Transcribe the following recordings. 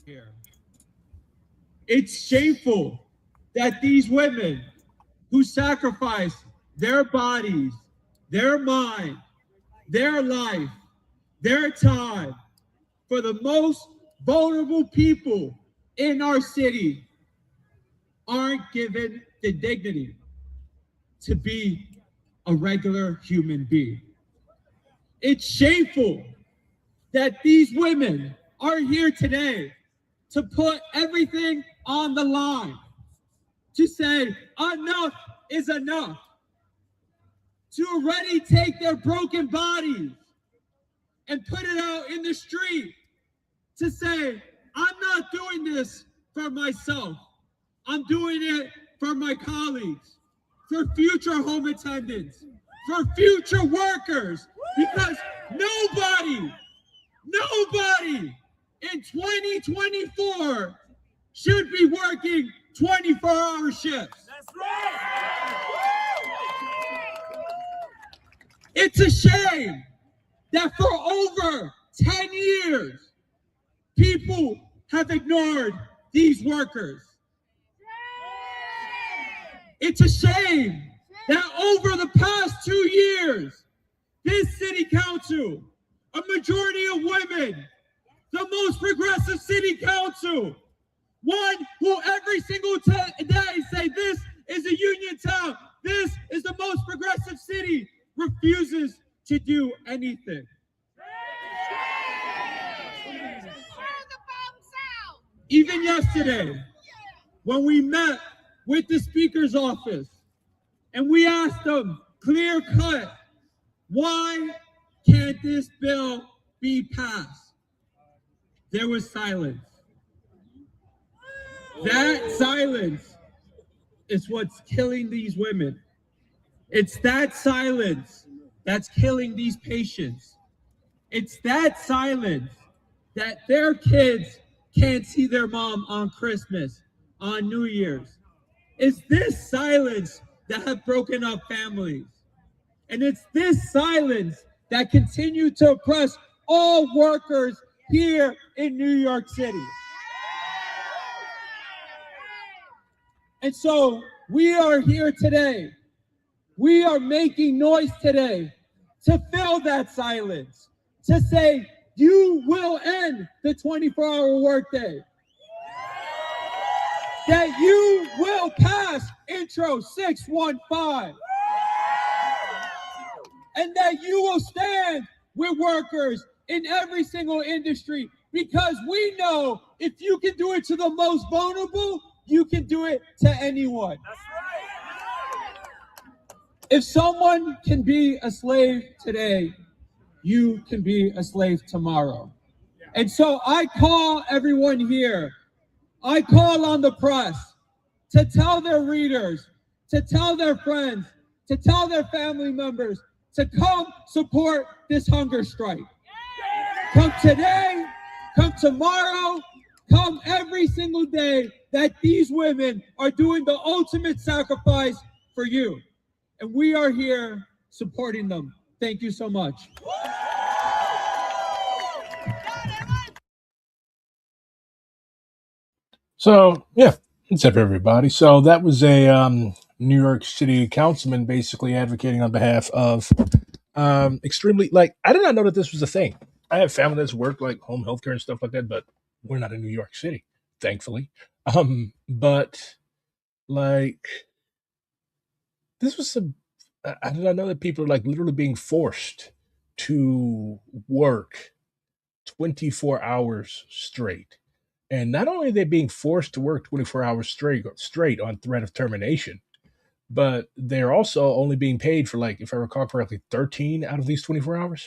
here. It's shameful that these women who sacrifice their bodies, their mind, their life, their time for the most vulnerable people in our city aren't given the dignity to be a regular human being. It's shameful that these women are here today to put everything on the line, to say enough is enough, to already take their broken bodies and put it out in the street, to say, I'm not doing this for myself. I'm doing it for my colleagues, for future home attendants, for future workers, because nobody in 2024 should be working 24-hour shifts. That's right. It's a shame that for over 10 years, people have ignored these workers. It's a shame that over the past 2 years, this city council, a majority of women, the most progressive city council, one who every single day say this is a union town, this is the most progressive city, refuses to do anything. Even yesterday, when we met with the Speaker's office and we asked them clear cut, why can't this bill be passed? There was silence. That silence is what's killing these women. It's that silence that's killing these patients. It's that silence that their kids can't see their mom on Christmas, on New Year's. It's this silence that have broken up families. And it's this silence that continue to oppress all workers here in New York City. And so we are here today. We are making noise today to fill that silence, to say, you will end the 24-hour workday. That you will pass Intro 615. And that you will stand with workers in every single industry, because we know if you can do it to the most vulnerable, you can do it to anyone. That's right. If someone can be a slave today, you can be a slave tomorrow. And so I call everyone here, I call on the press to tell their readers, to tell their friends, to tell their family members to come support this hunger strike. Come today, come tomorrow, come every single day that these women are doing the ultimate sacrifice for you. And we are here supporting them. Thank you so much. So, yeah, what's up, everybody? So that was a New York City councilman basically advocating on behalf of extremely, like, I did not know that this was a thing. I have family that's worked like home healthcare and stuff like that, but we're not in New York City, thankfully. But like, this was some, I did not know that people are like literally being forced to work 24 hours straight. And not only are they being forced to work 24 hours straight on threat of termination, but they're also only being paid for, like, if I recall correctly, 13 out of these 24 hours.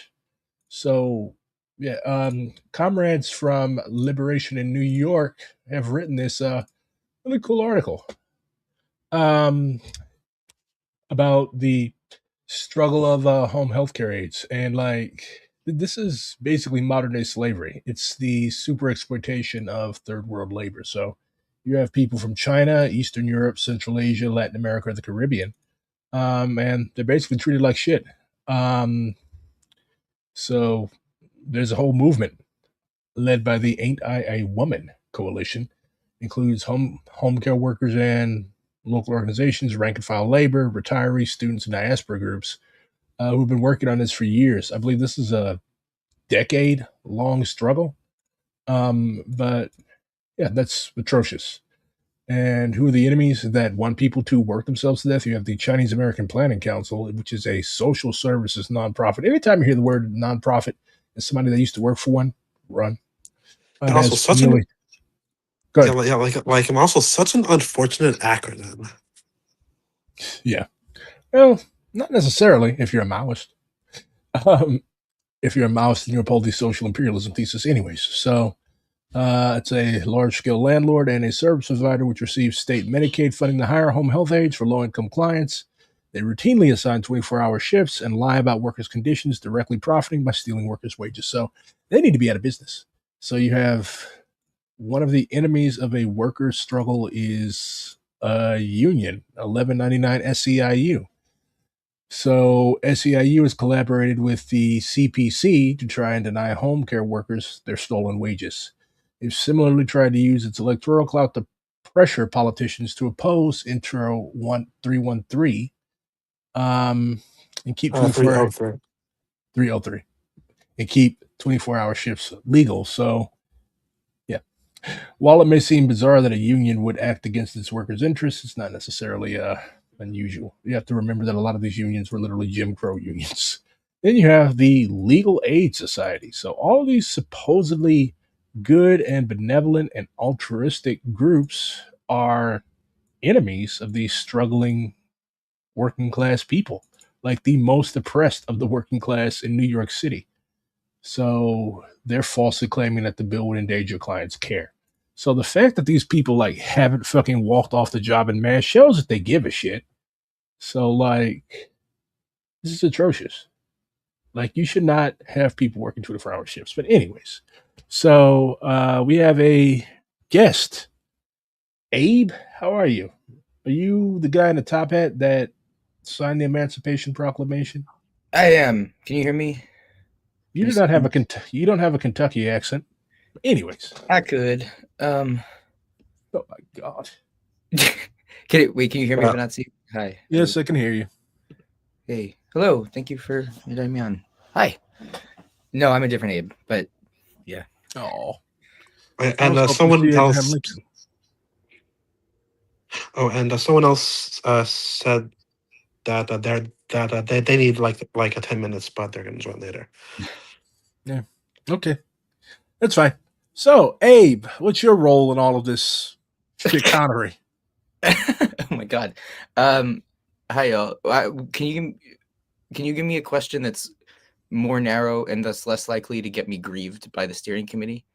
So, yeah, comrades from Liberation in New York have written this really cool article about the struggle of home healthcare aides. And, like, this is basically modern day slavery. It's the super exploitation of third world labor. So you have people from China, Eastern Europe, Central Asia, Latin America, the Caribbean, and they're basically treated like shit. So there's a whole movement led by the Ain't I a Woman coalition includes home care workers and local organizations, rank and file labor, retirees, students, and diaspora groups who've been working on this for years. I believe this is a decade long struggle. But yeah, that's atrocious. And who are the enemies that want people to work themselves to death? You have the Chinese American Planning Council, which is a social services nonprofit. Anytime you hear the word nonprofit, as somebody that used to work for one, run. And It also has such nearly. an Go yeah, ahead. like I'm also such an unfortunate acronym. Yeah. Well, not necessarily if you're a Maoist. Um, if you're a Maoist, then you uphold the social imperialism thesis, anyways. So it's a large scale landlord and a service provider which receives state Medicaid funding to hire home health aides for low income clients. They routinely assign 24-hour shifts and lie about workers' conditions, directly profiting by stealing workers' wages. So they need to be out of business. So you have one of the enemies of a worker's struggle is a union, 1199 SEIU. So SEIU has collaborated with the CPC to try and deny home care workers their stolen wages. They've similarly tried to use its electoral clout to pressure politicians to oppose Intro 313 and keep 24 303. 303 and keep 24-hour shifts legal. So, yeah. While it may seem bizarre that a union would act against its workers' interests, it's not necessarily unusual. You have to remember that a lot of these unions were literally Jim Crow unions. Then you have the Legal Aid Society. So all of these supposedly good and benevolent and altruistic groups are enemies of these struggling working class people, like the most oppressed of the working class in New York City. So they're falsely claiming that the bill would endanger clients' care. So the fact that these people like haven't fucking walked off the job in mass shows that they give a shit. So like this is atrocious. Like you should not have people working 24-hour shifts. But anyways, so we have a guest. Abe, how are you? Are you the guy in the top hat that signed the Emancipation Proclamation? I am. Can you hear me? You do not have a you don't have a Kentucky accent. Anyways, I could. oh my god. Wait, can you hear me if I not see? Hi. Yes, I can hear you. Hey. Hello. Thank you for inviting me on. Hi. No, I'm a different Abe, but yeah. Oh. And someone else. Oh, and someone else said that they need like a 10 minutes, but they're gonna join later. Yeah. Okay. That's fine. So, Abe, what's your role in all of this chicanery? Oh my god. Hi y'all. Can you give me a question that's more narrow and thus less likely to get me grieved by the steering committee?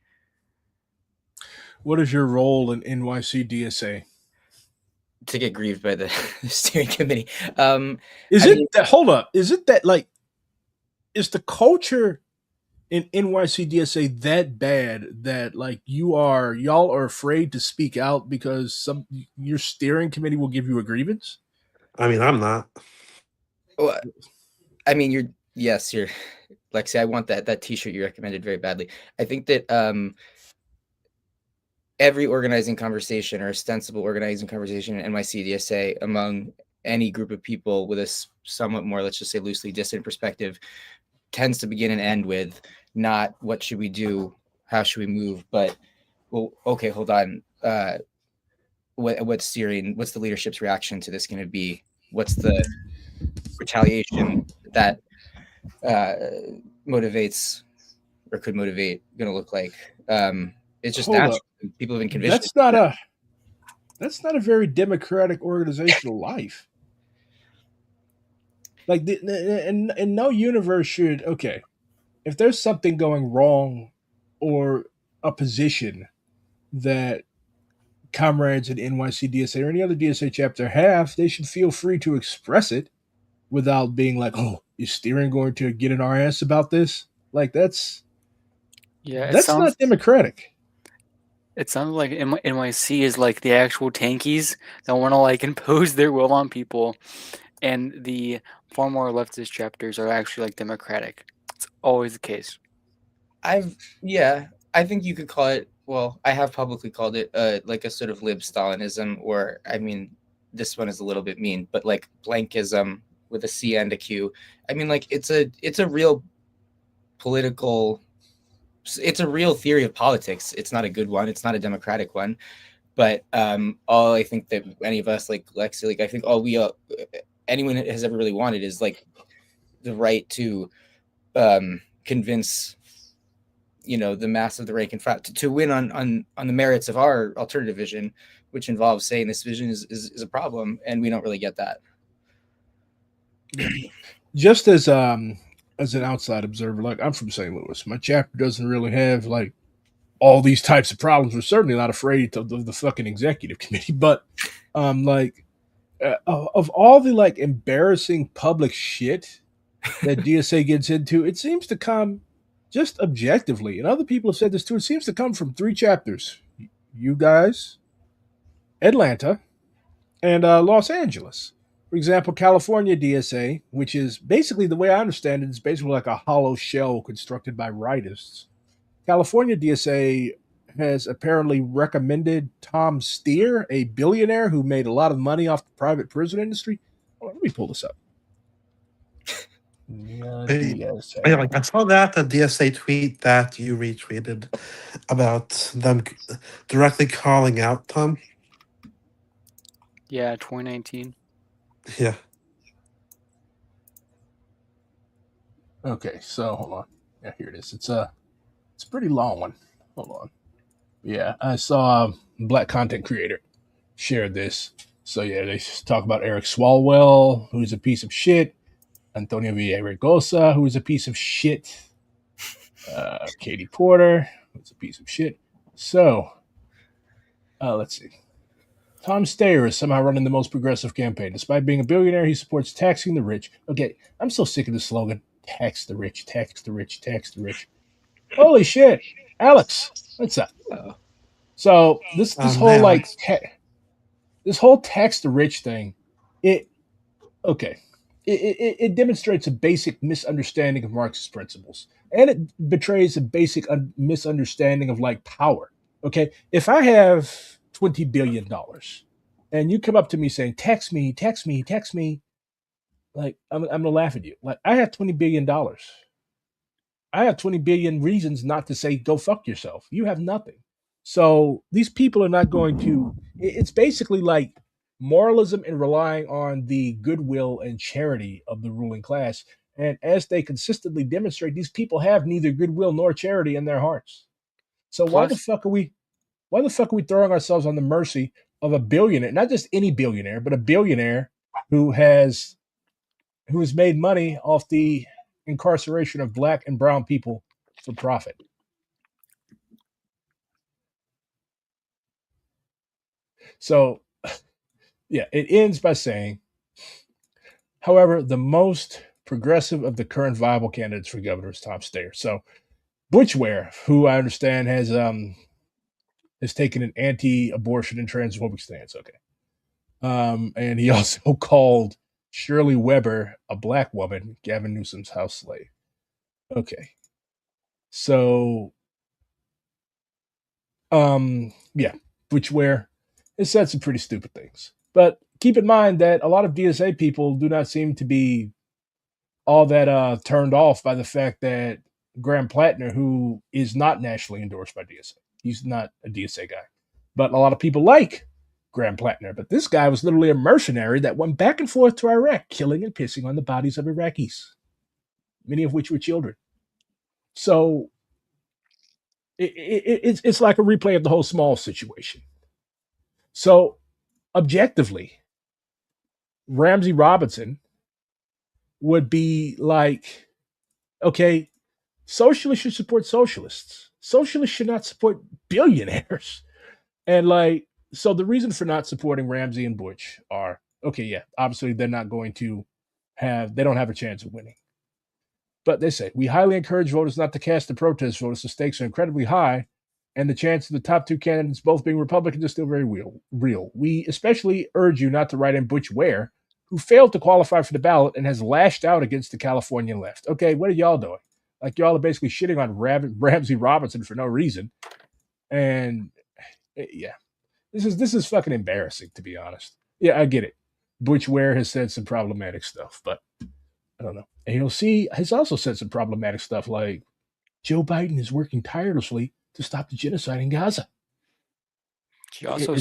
What is your role in NYC-DSA? To get grieved by the steering committee. Hold up. Is it that like is the culture in NYC-DSA that bad that like y'all are afraid to speak out because your steering committee will give you a grievance? I mean, I'm not. Well, I mean, you're Lexi, I want that t-shirt you recommended very badly. I think that every organizing conversation or ostensible organizing conversation in NYC-DSA among any group of people with a somewhat more, let's just say loosely distant perspective, tends to begin and end with not what should we do, how should we move, but well, okay, hold on. What's the leadership's reaction to this going to be? What's the retaliation that motivates or could motivate going to look like? It's just natural. People have been conditioned. That's not a very democratic organizational life. Like, and no universe should. Okay, if there's something going wrong or a position that comrades at NYC-DSA or any other DSA chapter have, they should feel free to express it without being like, "Oh, is steering going to get in our ass about this?" Like that's not democratic. It sounds like NYC is like the actual tankies that want to like impose their will on people, and the far more leftist chapters are actually like democratic. It's always the case. I think you could call it Well, I have publicly called it like a sort of lib Stalinism, or I mean, this one is a little bit mean, but like blankism with a C and a Q. I mean, like it's a real political, it's a real theory of politics. It's not a good one. It's not a democratic one. But all I think that any of us, like Lexi, like I think all we anyone has ever really wanted is like the right to convince the mass of the rank and file to win on the merits of our alternative vision, which involves saying this vision is a problem, and we don't really get that. Just as an outside observer, like I'm from St. Louis, my chapter doesn't really have like all these types of problems. We're certainly not afraid of the fucking executive committee, but like of all the like embarrassing public shit that DSA gets into, it seems to come just objectively, and other people have said this too. It seems to come from three chapters: you guys, Atlanta, and Los Angeles. For example, California DSA, which is basically the way I understand it, is basically like a hollow shell constructed by rightists. California DSA has apparently recommended Tom Steer, a billionaire who made a lot of money off the private prison industry. Let me pull this up. I saw that the DSA tweet that you retweeted about them directly calling out Tom. Yeah, 2019. Yeah. Okay, so hold on. Yeah, here it is. It's a pretty long one. Hold on. Yeah, I saw a black content creator shared this. So yeah, they talk about Eric Swalwell, who's a piece of shit. Antonio Villaraigosa, who is a piece of shit. Katie Porter, who's a piece of shit. So, let's see. Tom Steyer is somehow running the most progressive campaign. Despite being a billionaire, he supports taxing the rich. Okay, I'm so sick of the slogan, tax the rich, tax the rich, tax the rich. Holy shit. Alex, what's up? So this whole like this whole tax the rich thing, it demonstrates a basic misunderstanding of Marxist principles, and it betrays a basic misunderstanding of like power. Okay, if I have $20 billion and you come up to me saying, tax me, tax me, tax me, like I'm gonna laugh at you. Like I have $20 billion. I have 20 billion reasons not to say go fuck yourself. You have nothing. So these people are not going to, it's basically like moralism and relying on the goodwill and charity of the ruling class. And as they consistently demonstrate, these people have neither goodwill nor charity in their hearts. So why the fuck are we throwing ourselves on the mercy of a billionaire, not just any billionaire, but a billionaire who has made money off the incarceration of black and brown people for profit? So, yeah, it ends by saying, however, the most progressive of the current viable candidates for governor is Tom Steyer. So, Butch Ware, who I understand has taken an anti-abortion and transphobic stance. Okay, and he also called Shirley Weber a black woman, Gavin Newsom's house slave. Okay, so yeah, Butch Ware has said some pretty stupid things. But keep in mind that a lot of DSA people do not seem to be all that turned off by the fact that Graham Plattner, who is not nationally endorsed by DSA, he's not a DSA guy. But a lot of people like Graham Plattner. But this guy was literally a mercenary that went back and forth to Iraq, killing and pissing on the bodies of Iraqis, many of which were children. So it's like a replay of the whole Small situation. So objectively, Ramsey Robinson would be like, okay, socialists should support socialists. Socialists should not support billionaires. And like, so the reason for not supporting Ramsey and Butch are, okay, yeah, obviously they're not going to they don't have a chance of winning. But they say, we highly encourage voters not to cast the protest vote as the stakes are incredibly high, and the chance of the top two candidates both being Republicans is still very real. We especially urge you not to write in Butch Ware, who failed to qualify for the ballot and has lashed out against the California left. Okay, what are y'all doing? Like, y'all are basically shitting on Ramsey Robinson for no reason. And yeah, this is fucking embarrassing, to be honest. Yeah, I get it. Butch Ware has said some problematic stuff, but I don't know. And has also said some problematic stuff like Joe Biden is working tirelessly to stop the genocide in Gaza. She also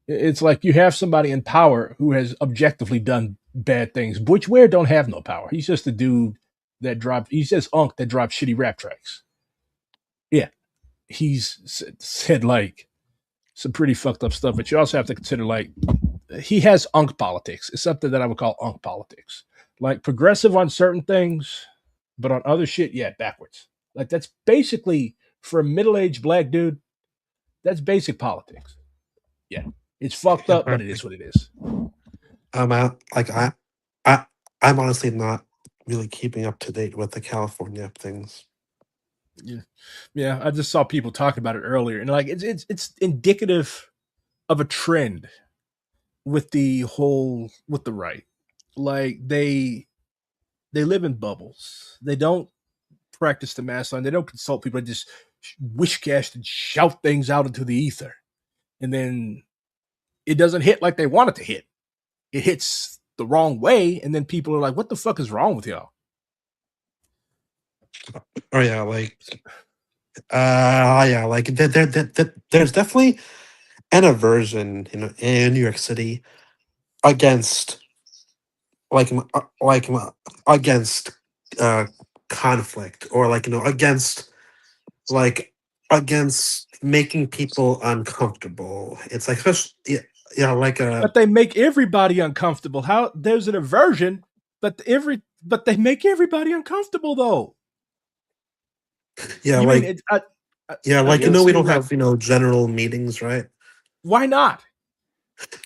It's like you have somebody in power who has objectively done bad things. Butch Ware don't have no power. He's just a dude that dropped. He's just unk that dropped shitty rap tracks. Yeah, he's said like some pretty fucked up stuff. But you also have to consider like he has unk politics. It's something that I would call unk politics. Like progressive on certain things, but on other shit, yeah, backwards. Like that's basically for a middle-aged black dude. That's basic politics. Yeah, it's fucked up, but it is what it is. Like I'm honestly not really keeping up to date with the California things. Yeah, yeah. I just saw people talking about it earlier, and like it's indicative of a trend with the right. Like they live in bubbles. They don't practice the mass line. They don't consult people. They just wishcast and shout things out into the ether, and then it doesn't hit like they want it to hit. It hits the wrong way, and then people are like, "What the fuck is wrong with y'all?" Oh yeah, there's definitely an aversion, in New York City against against uh conflict, or like against making people uncomfortable. It's like But they make everybody uncomfortable. How there's an aversion, but they make everybody uncomfortable though. yeah You mean like it? yeah I like can we see don't like have general meetings, right? why not?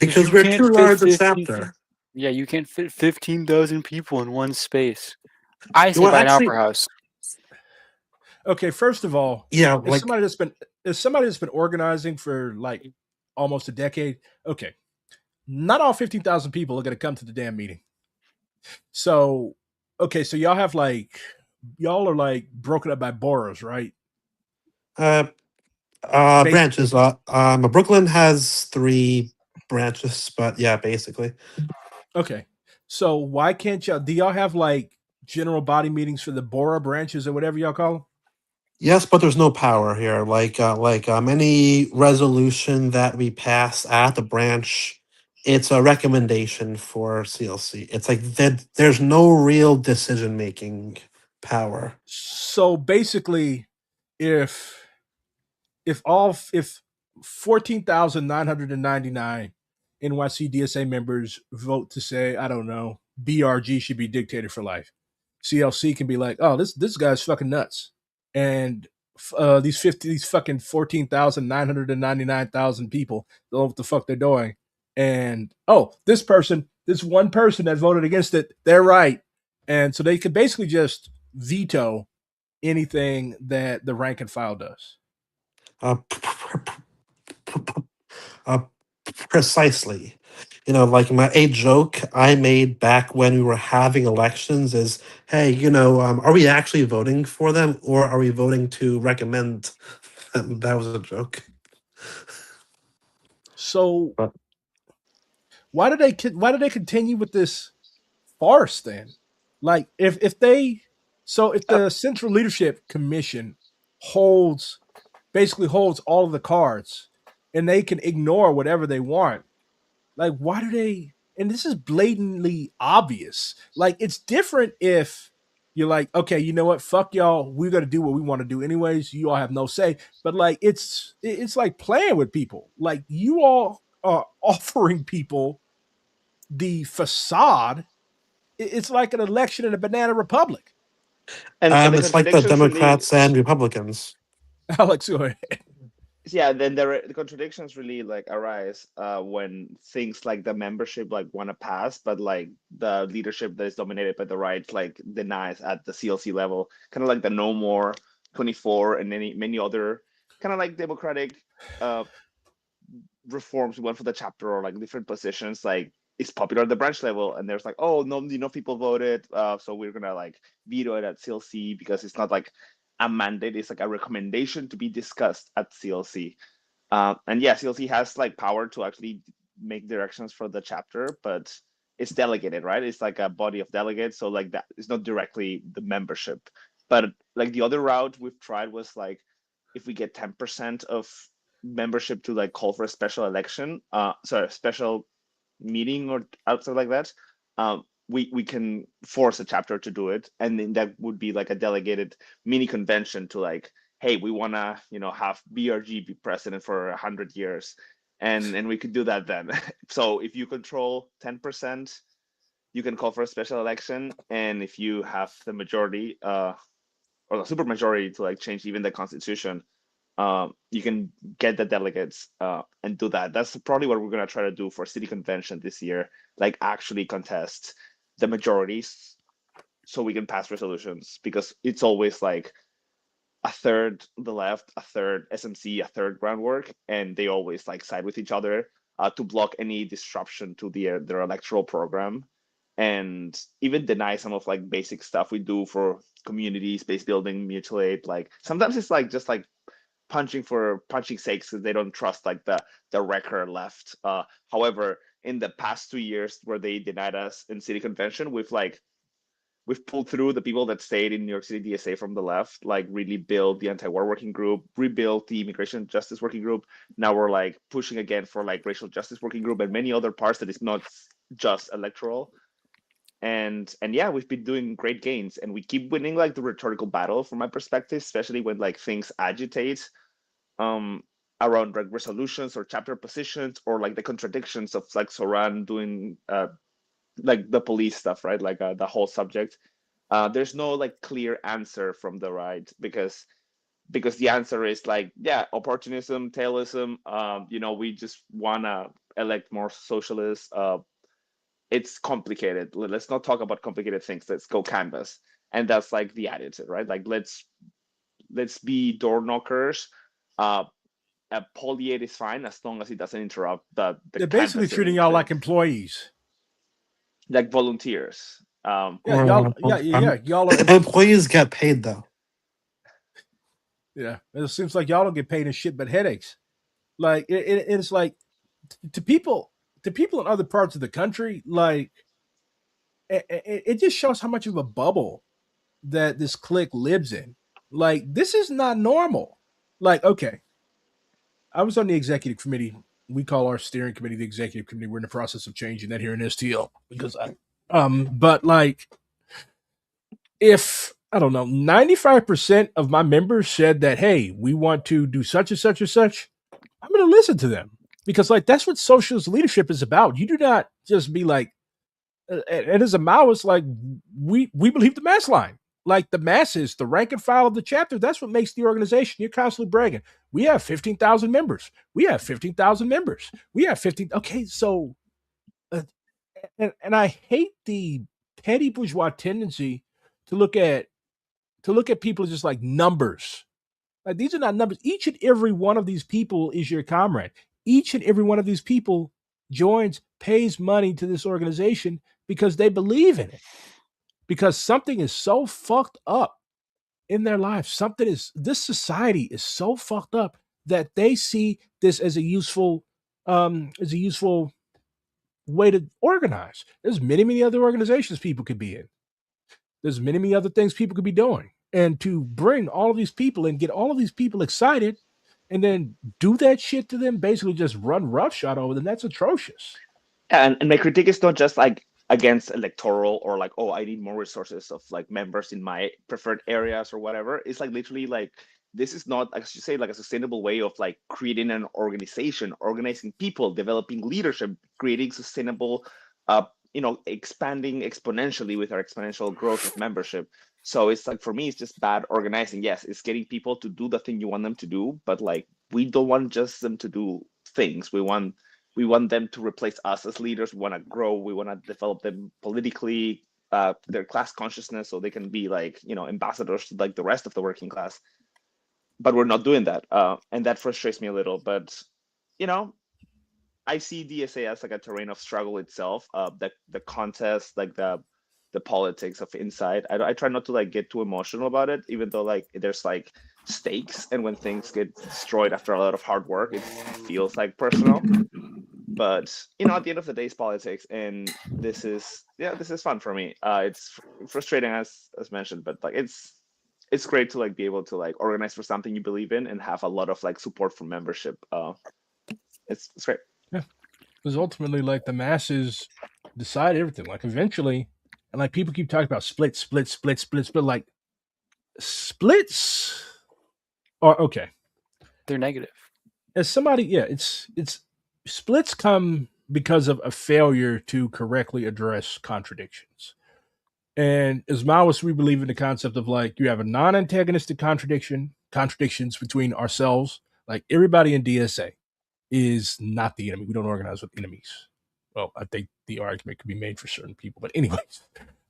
Because you we're can't too fit large a 15. chapter. Yeah, you can't fit 15,000 people in one space. I say Well, buy an actually, opera house. Okay, first of all, yeah, as somebody that's been organizing for like almost a decade, okay, not all 15,000 people are going to come to the damn meeting. So, okay, so y'all are like broken up by boroughs, right? uh, Basically. branches. Brooklyn has 3 branches, but yeah, basically. Okay. So why can't y'all do y'all have like general body meetings for the borough branches or whatever y'all call them? Yes, but there's no power here. Any resolution that we pass at the branch, it's a recommendation for CLC. It's like that. There's no real decision making power. So basically, if if 14,999 NYC-DSA members vote to say, I don't know, BRG should be dictator for life, CLC can be like, oh, this guy's fucking nuts, and these fucking 14,999,000 people don't know what the fuck they're doing, and oh, this one person that voted against it, they're right, and so they could basically just veto anything that the rank and file does. Uh, uh, Precisely. Like a joke I made back when we were having elections is, hey, are we actually voting for them, or are we voting to recommend them? That was a joke. So But why do they continue with this farce then? Like if they so if the Central Leadership Commission holds holds all of the cards and they can ignore whatever they want, like why do they, and this is blatantly obvious. Like it's different if you're like, okay, you know what, fuck y'all, we're gonna do what we want to do anyways, you all have no say. But like it's like playing with people. Like you all are offering people the facade. It's like an election in a banana republic. And the it's like the contradictions really, Democrats and Republicans. Alex, go ahead. yeah, then the contradictions really like arise when things like the membership like want to pass, but like the leadership that is dominated by the right like denies at the CLC level, kind of like the No More 24 and many other kind of like democratic uh reforms we went for the chapter, or like different positions, like it's popular at the branch level, and there's like, oh, no, enough people voted, so we're gonna like veto it at CLC because it's not like a mandate. It's like a recommendation to be discussed at CLC. And yeah, CLC has like power to actually make directions for the chapter, but it's delegated, right? It's like a body of delegates, so like that it's not directly the membership. But like the other route we've tried was like if we get 10% of membership to like call for a special election, sorry, special meeting or something like that, we can force a chapter to do it, and then that would be like a delegated mini convention to like, hey, we want to have BRG be president for 100 years, and we could do that then. So if you control 10%, you can call for a special election, and if you have the majority or the super majority to like change even the constitution, you can get the delegates and do that. That's probably what we're going to try to do for city convention this year, like actually contest the majorities so we can pass resolutions, because it's always like a third the left, a third SMC, a third groundwork, and they always like side with each other to block any disruption to their electoral program, and even deny some of like basic stuff we do for community space building, mutual aid. Like sometimes it's like just like punching for punching sakes because they don't trust like the wrecker left. However, in the past 2 years where they denied us in city convention, we've pulled through the people that stayed in New York City DSA from the left, like really build the anti-war working group, rebuild the immigration justice working group. Now we're like pushing again for like racial justice working group and many other parts that is not just electoral. And yeah, we've been doing great gains, and we keep winning like the rhetorical battle from my perspective, especially when like things agitate um around like resolutions or chapter positions, or like the contradictions of like Soran doing like the police stuff, right? Like the whole subject. There's no like clear answer from the right, because the answer is like, yeah, opportunism, tailism. We just wanna elect more socialists. It's complicated. Let's not talk about complicated things. Let's go canvas, and that's like the attitude, right? Like let's be door knockers. A poly aid is fine as long as it doesn't interrupt the They're basically treating y'all like employees. like volunteers. Yeah, y'all are employees get paid though. Yeah, it seems like y'all don't get paid in shit but headaches. Like it's like to people in other parts of the country, like it just shows how much of a bubble that this clique lives in. Like this is not normal. Like okay, I was on the executive committee. We call our steering committee the executive committee. We're in the process of changing that here in STL because but like if I don't know, 95% of my members said that, hey, we want to do such and such and such, I'm going to listen to them because, like, that's what socialist leadership is about. You do not just be like, and as a Maoist, like, we believe the mass line. Like, the masses, the rank and file of the chapter, that's what makes the organization. You're constantly bragging. We have 15,000 members. We have 15,000 members. We have 15. Okay, so, and I hate the petty bourgeois tendency to look at people as just like numbers. Like these are not numbers. Each and every one of these people is your comrade. Each and every one of these people joins, pays money to this organization because they believe in it. Because something is so fucked up in their lives. This society is so fucked up that they see this as a useful way to organize. There's many other organizations people could be in. There's many other things people could be doing. And to bring all of these people and get all of these people excited and then do that shit to them, basically just run roughshod over them, that's atrocious. And my critique is not just like against electoral or like, oh, I need more resources of like members in my preferred areas or whatever. It's like literally like, this is not, as you say, like a sustainable way of like creating an organization, organizing people, developing leadership, creating sustainable, expanding exponentially with our exponential growth of membership. So it's like, for me, it's just bad organizing. Yes, it's getting people to do the thing you want them to do, but like, we don't want just them to do things. We want them to replace us as leaders. We want to grow. We want to develop them politically, their class consciousness, so they can be like, ambassadors to like the rest of the working class. But we're not doing that, and that frustrates me a little. But I see DSA as like a terrain of struggle itself. The contest, like the the politics of inside. I try not to like get too emotional about it, even though like there's like stakes, and when things get destroyed after a lot of hard work, it feels like personal. But you know, at the end of the day, it's politics, and this is fun for me. It's frustrating as mentioned, but like it's great to like be able to like organize for something you believe in and have a lot of like support from membership. It's great. Because ultimately, like, the masses decide everything. Like, eventually, and like people keep talking about split. Like, splits are okay. They're negative. As somebody, yeah, it's splits come because of a failure to correctly address contradictions. And as Maoists, we believe in the concept of like you have a non-antagonistic contradictions between ourselves. Like everybody in DSA is not the enemy. We don't organize with enemies. Well, I think the argument could be made for certain people, but anyways.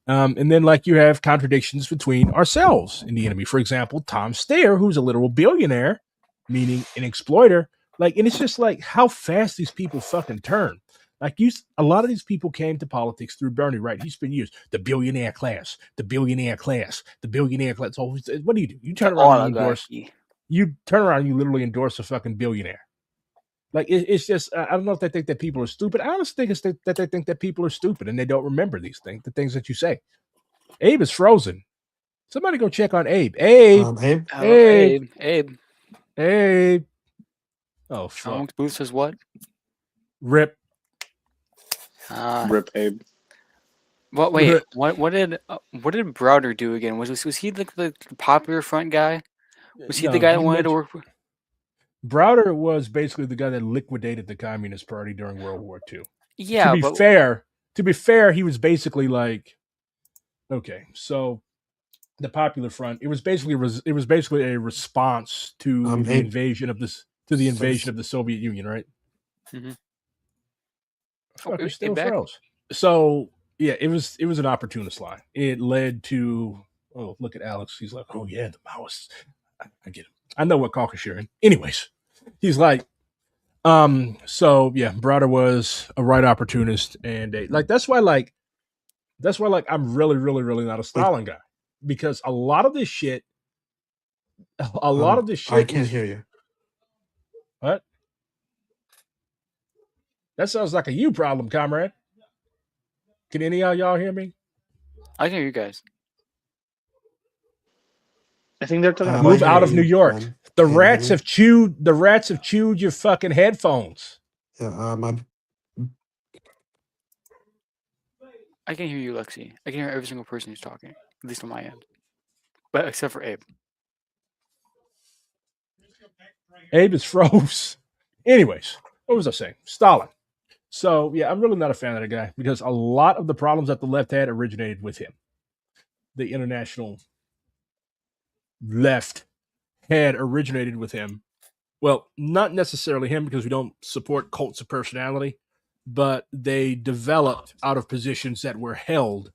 And then like you have contradictions between ourselves and the enemy. For example, Tom Stair, who's a literal billionaire, meaning an exploiter. Like, and it's just like how fast these people fucking turn. Like a lot of these people came to politics through Bernie, right? He's been used the billionaire class, the billionaire class, the billionaire class. So what do? You turn around and you endorse. You turn around and you literally endorse a fucking billionaire. Like it's just I don't know if they think that people are stupid. I honestly think it's that they think that people are stupid and they don't remember these things, the things that you say. Abe is frozen. Somebody go check on Abe. Abe. Abe? Abe. Oh fuck. Booth says what? Rip. Rip Abe. What? Wait. What did Browder do again? Was he the popular front guy? Was he the guy that wanted to work for? Browder was basically the guy that liquidated the Communist Party during World War II. Yeah. To be fair, he was basically like, okay, so the Popular Front. It was basically a response to the invasion of the Soviet Union, right? Mm-hmm. Fuck, you're still froze. So yeah, it was an opportunist lie. It led to look at Alex. He's like, oh yeah, the Maoists. I get him. I know what caucus you're in. Anyways, he's like, so yeah, Browder was a right opportunist, and that's why I'm really not a Stalin guy, because a lot of this shit. I can't hear you. What? That sounds like a you problem, comrade. Can any of y'all hear me? I can hear you guys. I think they're talking about move out of New York. The rats have chewed your fucking headphones. Yeah, I can hear you, Lexi. I can hear every single person who's talking, at least on my end. But except for Abe. Abe is froze. Anyways, what was I saying? Stalin. So yeah, I'm really not a fan of the guy because a lot of the problems that the left had originated with him. The international left had originated with him. Well, not necessarily him, because we don't support cults of personality, but they developed out of positions that were held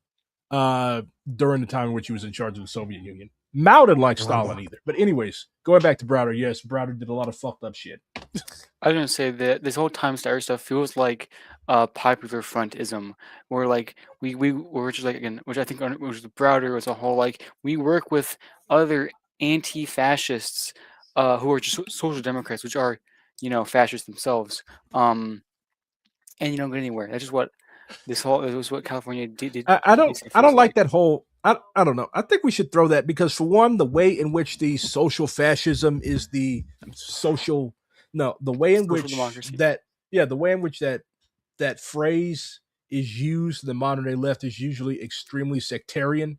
during the time in which he was in charge of the Soviet Union. Mao didn't like Stalin either. But anyways, going back to Browder, yes, Browder did a lot of fucked up shit. I was gonna say that this whole Time Star stuff feels like popular frontism, where like we're just like, again, which I think was Browder as a whole, like we work with other anti-fascists who are just social democrats, which are, fascists themselves, and you don't get anywhere. That's just what it was what California did. I don't like that whole. I don't know. I think we should throw that, because for one, the way in which the social fascism is the way in which that phrase is used in the modern day left is usually extremely sectarian.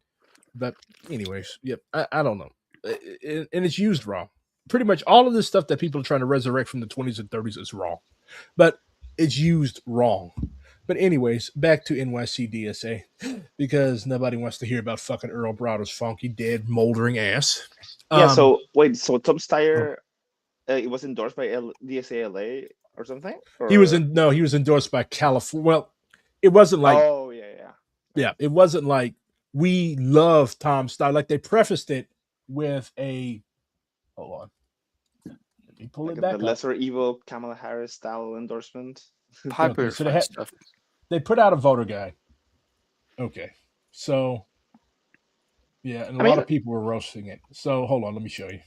But anyways, yep, I don't know, and it's used wrong. Pretty much all of this stuff that people are trying to resurrect from the 20s and 30s is wrong, but it's used wrong. But anyways, back to NYC-DSA, because nobody wants to hear about fucking Earl Browder's funky, dead, moldering ass. Yeah, so wait, so Tom Steyer, it was endorsed by DSA LA or something? Or? He was endorsed by California. Well, it wasn't like, yeah, it wasn't like we love Tom Steyer. Like, they prefaced it with a, hold on, let me pull it back the lesser evil Kamala Harris style endorsement. Popular stuff. They put out a voter guide. Okay. So yeah, and a I lot mean, of people were roasting it. So hold on, let me show you.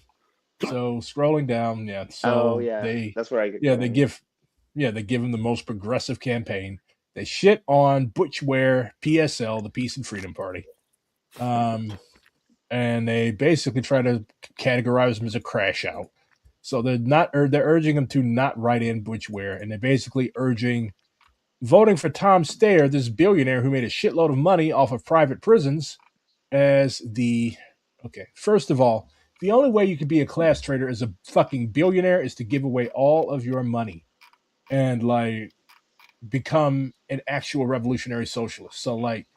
So scrolling down, yeah. oh So yeah, they, that's where I get yeah, they going. give, yeah, they give him the most progressive campaign. They shit on Butchware PSL, the Peace and Freedom Party, and they basically try to categorize him as a crash out. So they're not, or they're urging him to not write in Butchware, and they're basically urging voting for Tom Steyer, this billionaire who made a shitload of money off of private prisons, as the, okay. First of all, the only way you can be a class trader as a fucking billionaire is to give away all of your money and like become an actual revolutionary socialist. So like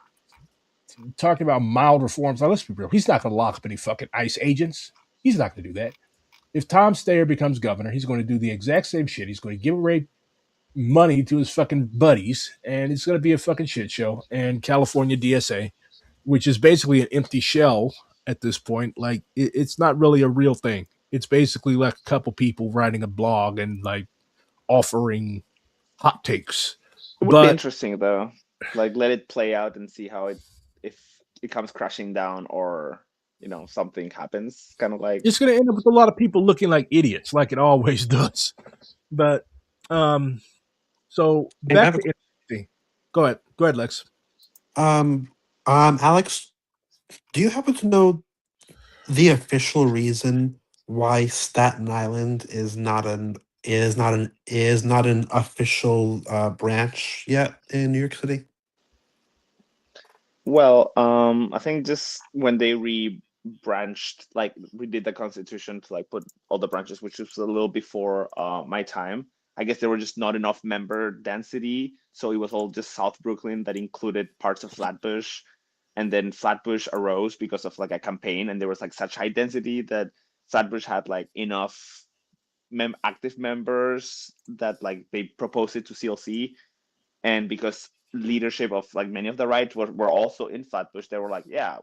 talking about mild reforms, now let's be real, he's not going to lock up any fucking ICE agents. He's not going to do that. If Tom Steyer becomes governor, he's going to do the exact same shit. He's going to give away money to his fucking buddies, and it's going to be a fucking shit show. And California DSA, which is basically an empty shell at this point, like it's not really a real thing. It's basically like a couple people writing a blog and like offering hot takes. It would be But interesting though. Like let it play out and see how it if it comes crashing down or something happens. Kind of like it's going to end up with a lot of people looking like idiots, like it always does. But um, so And I back have to NFT. Go ahead, Lex. Alex, do you happen to know the official reason why Staten Island is not an official branch yet in New York City? well, I think just when they re-branched, like we did the constitution to like put all the branches, which was a little before my time. I guess there were just not enough member density, so it was all just South Brooklyn that included parts of Flatbush, and then Flatbush arose because of like a campaign, and there was like such high density that Flatbush had like enough active members that like they proposed it to CLC, and because leadership of like many of the rights were also in Flatbush, they were like, yeah,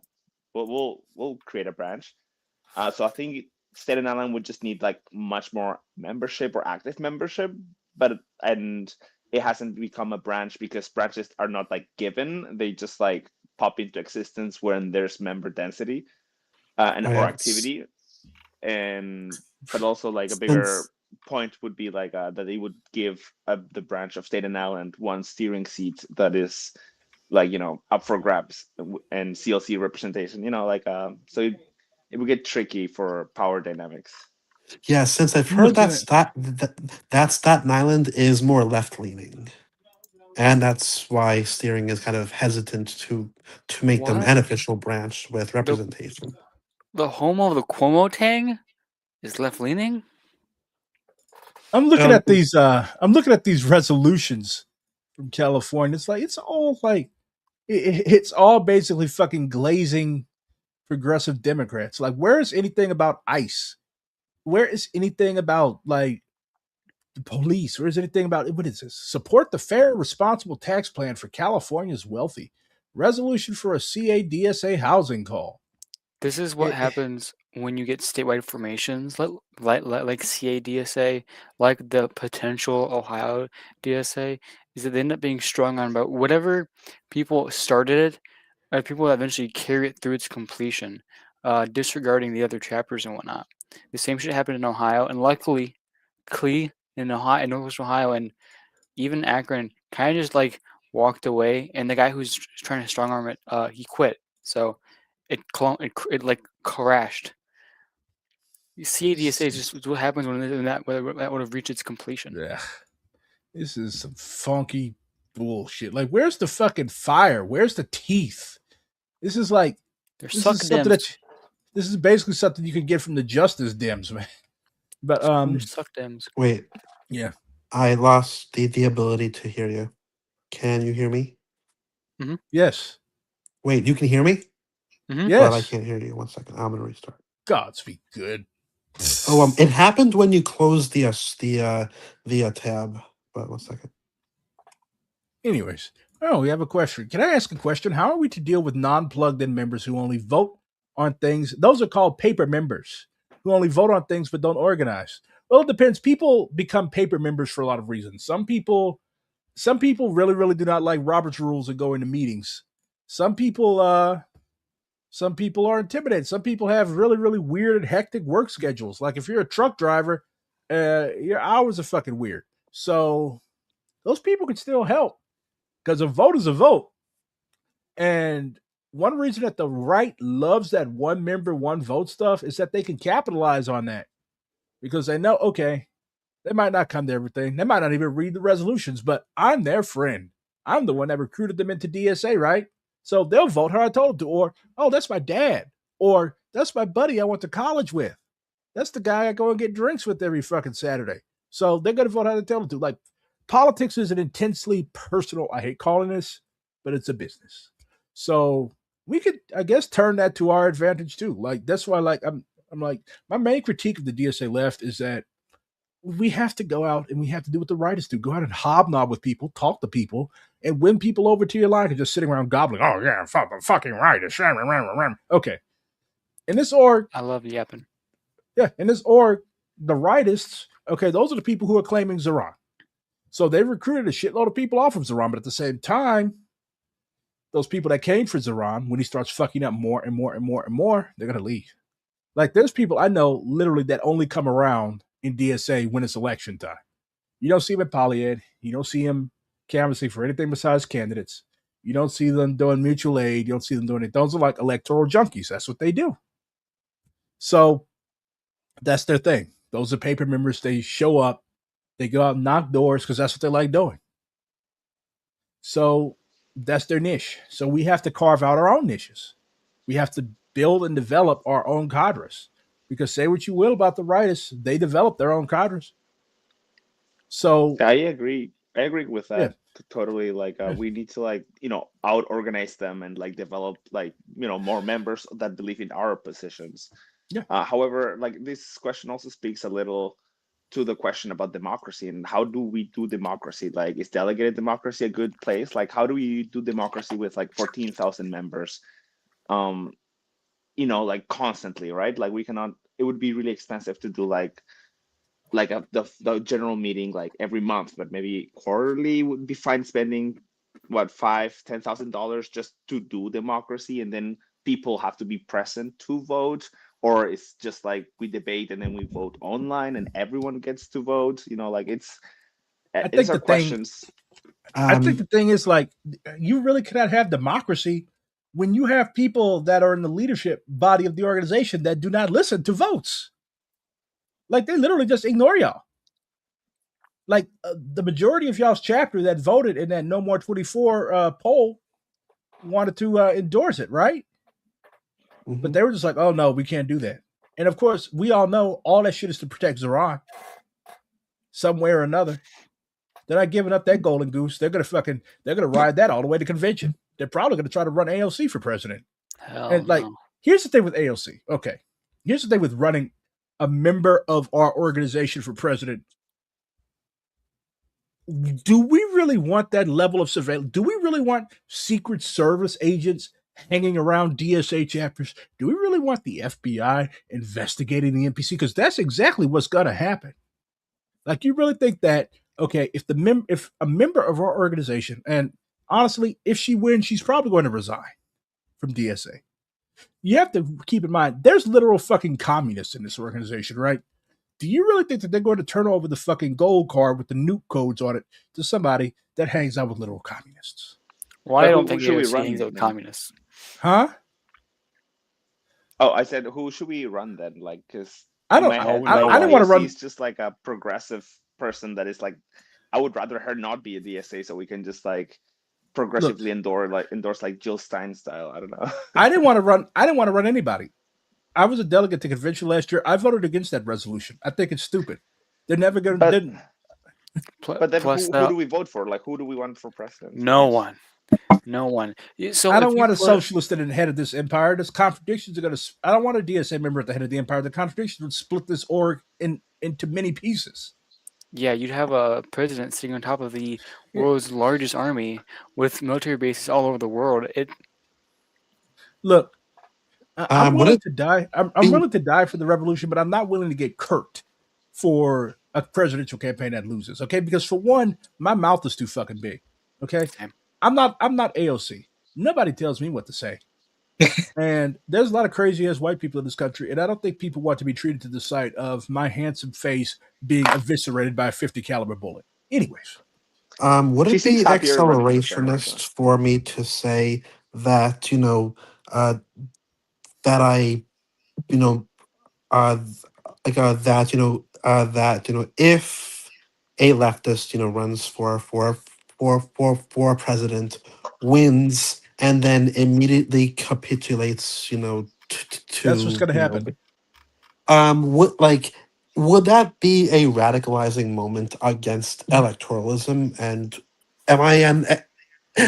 we'll create a branch. So I think Staten Island would just need like much more membership or active membership, and it hasn't become a branch because branches are not like given; they just like pop into existence when there's member density and Oh or yeah. activity. And but also like a bigger Since point would be like that they would give the branch of Staten Island one steering seat that is like up for grabs and CLC representation. Like so it would get tricky for power dynamics. since I've I'm heard looking that at that Staten Island is more left leaning, and that's why steering is kind of hesitant to make them What? an official branch with The representation. the home of the Cuomo Tang is left leaning? I'm looking Um, at these I'm looking at these resolutions from California. It's like it's all like it's all basically fucking glazing progressive Democrats. Like, where is anything about ICE? Where is anything about like the police? Where is anything about what is this? Support the fair and responsible tax plan for California's wealthy. Resolution for a CADSA housing call. This is what It, happens when you get statewide formations like CA-DSA, like the potential Ohio DSA, is that they end up being strung on about whatever people started it, people that eventually carry it through its completion, disregarding the other chapters and whatnot. The same shit happened in Ohio, and luckily, Clee in Ohio, in Northwest Ohio, and even Akron kind of just like walked away, and the guy who's trying to strong arm it, he quit. So it like crashed. CADSA is just what happens when that would have reached its completion. yeah, this is some funky bullshit. Like, where's the fucking fire? Where's the teeth? This is like They're this suck is something that dems. this is basically something you can get from the Justice Dems, man. But They're suck dems. Wait, yeah, I lost the ability to hear you. Can you hear me? yes, Wait, you can hear me? Mm-hmm. But I yes. can't hear you. 1 second. I'm gonna restart. Gods be good. Oh, it happened when you closed the tab. But 1 second. Anyways, oh, we have a question. Can I ask a question? How are we to deal with non-plugged-in members who only vote on things? Those are called paper members who only vote on things but don't organize. Well, it depends. People become paper members for a lot of reasons. Some people really, really do not like Robert's rules and go into meetings. Some people are intimidated. Some people have really, really weird and hectic work schedules. Like if you're a truck driver, your hours are fucking weird. So those people can still help because a vote is a vote. And one reason that the right loves that one member, one vote stuff is that they can capitalize on that because they know, okay, they might not come to everything. They might not even read the resolutions, but I'm their friend. I'm the one that recruited them into DSA, right? So they'll vote how I told them to. Or, oh, that's my dad. Or that's my buddy I went to college with. That's the guy I go and get drinks with every fucking Saturday. So they're going to vote how they tell them to. Like, politics is an intensely personal, I hate calling this, but it's a business. So we could, I guess, turn that to our advantage too. Like, that's why, like, I'm like, my main critique of the DSA left is that we have to go out and we have to do what the writers do. Go out and hobnob with people, talk to people, and win people over to your line and just sitting around gobbling. Oh yeah, fucking writers. Okay. In this org, I love yapping. yeah, in this org, the rightists, okay, those are the people who are claiming Zeron. So they recruited a shitload of people off of Zeron, but at the same time, those people that came for Zeron, when he starts fucking up more and more and more and more, they're gonna leave. Like there's people I know literally that only come around in DSA when it's election time. You don't see them at Polyed. You don't see them canvassing for anything besides candidates. You don't see them doing mutual aid. You don't see them doing it. Those are like electoral junkies. That's what they do. So that's their thing. Those are paper members. They show up. They go out and knock doors because that's what they like doing. So that's their niche. So we have to carve out our own niches. We have to build and develop our own cadres. Because say what you will about the writers, they develop their own cadres. So I agree. I agree with that. Yeah. Totally. Like we need to like, out organize them and like develop like, more members that believe in our positions. Yeah. However, like this question also speaks a little to the question about democracy and how do we do democracy? Like, is delegated democracy a good place? Like, how do we do democracy with like 14,000 members? Like constantly, right? Like we cannot. It would be really expensive to do like the general meeting like every month, but maybe quarterly would be fine. Spending what $5,000-$10,000 just to do democracy, and then people have to be present to vote, or it's just like we debate and then we vote online and everyone gets to vote. Like it's think our the thing- questions. I think the thing is like you really cannot have democracy when you have people that are in the leadership body of the organization that do not listen to votes. Like they literally just ignore y'all. Like the majority of y'all's chapter that voted in that No More 24 poll wanted to endorse it, right? Mhm. But they were just like, oh no, we can't do that. And of course, we all know all that shit is to protect Zeron some way or another. They're not giving up that golden goose. They're gonna ride that all the way to convention. They're probably gonna try to run AOC for president. Hell And like, no. here's the thing with AOC. Okay. Here's the thing with running a member of our organization for president. Do we really want that level of surveillance? Do we really want Secret Service agents hanging around DSA chapters? Do we really want the FBI investigating the NPC? Because that's exactly what's going to happen. Like, you really think that, okay, if a member of our organization, and honestly, if she wins, she's probably going to resign from DSA. You have to keep in mind, there's literal fucking communists in this organization, right? Do you really think that they're going to turn over the fucking gold card with the nuke codes on it to somebody that hangs out with literal communists? Well, I But don't who think should we AOC run hangs out with then? communists. Huh? Oh, I said, who should we run then? Like, because I in don't. my I, head, I, like I didn't want to AOC run. is just like a progressive person that is like, I would rather her not be a DSA, so we can just like progressively endorse like Jill Stein style. I don't know. I didn't want to run. I didn't want to run anybody. I was a delegate to convention last year. I voted against that resolution. I think it's stupid. They're never going But to. but then Plus, who do we vote for? Like, who do we want for president? no one. No one. So I if don't you want a put- socialist at the head of this empire. There's contradictions are going to. I don't want a DSA member at the head of the empire. The contradictions would split this org into many pieces. Yeah, you'd have a president sitting on top of the world's largest army with military bases all over the world. Look, I'm would willing it to die. I'm be- willing to die for the revolution, but I'm not willing to get kirked for a presidential campaign that loses. Okay, because for one, my mouth is too fucking big. Okay, Same. I'm not AOC. Nobody tells me what to say. And there's a lot of crazy ass white people in this country, and I don't think people want to be treated to the sight of my handsome face being eviscerated by a 50 caliber bullet. Anyways, Would She it seems be happier running for Senate, actually. accelerationist for me to say that uh, that I you know that if a leftist runs for president, wins, and then immediately capitulates that's what's to going to happen. would that be a radicalizing moment against electoralism? And am I an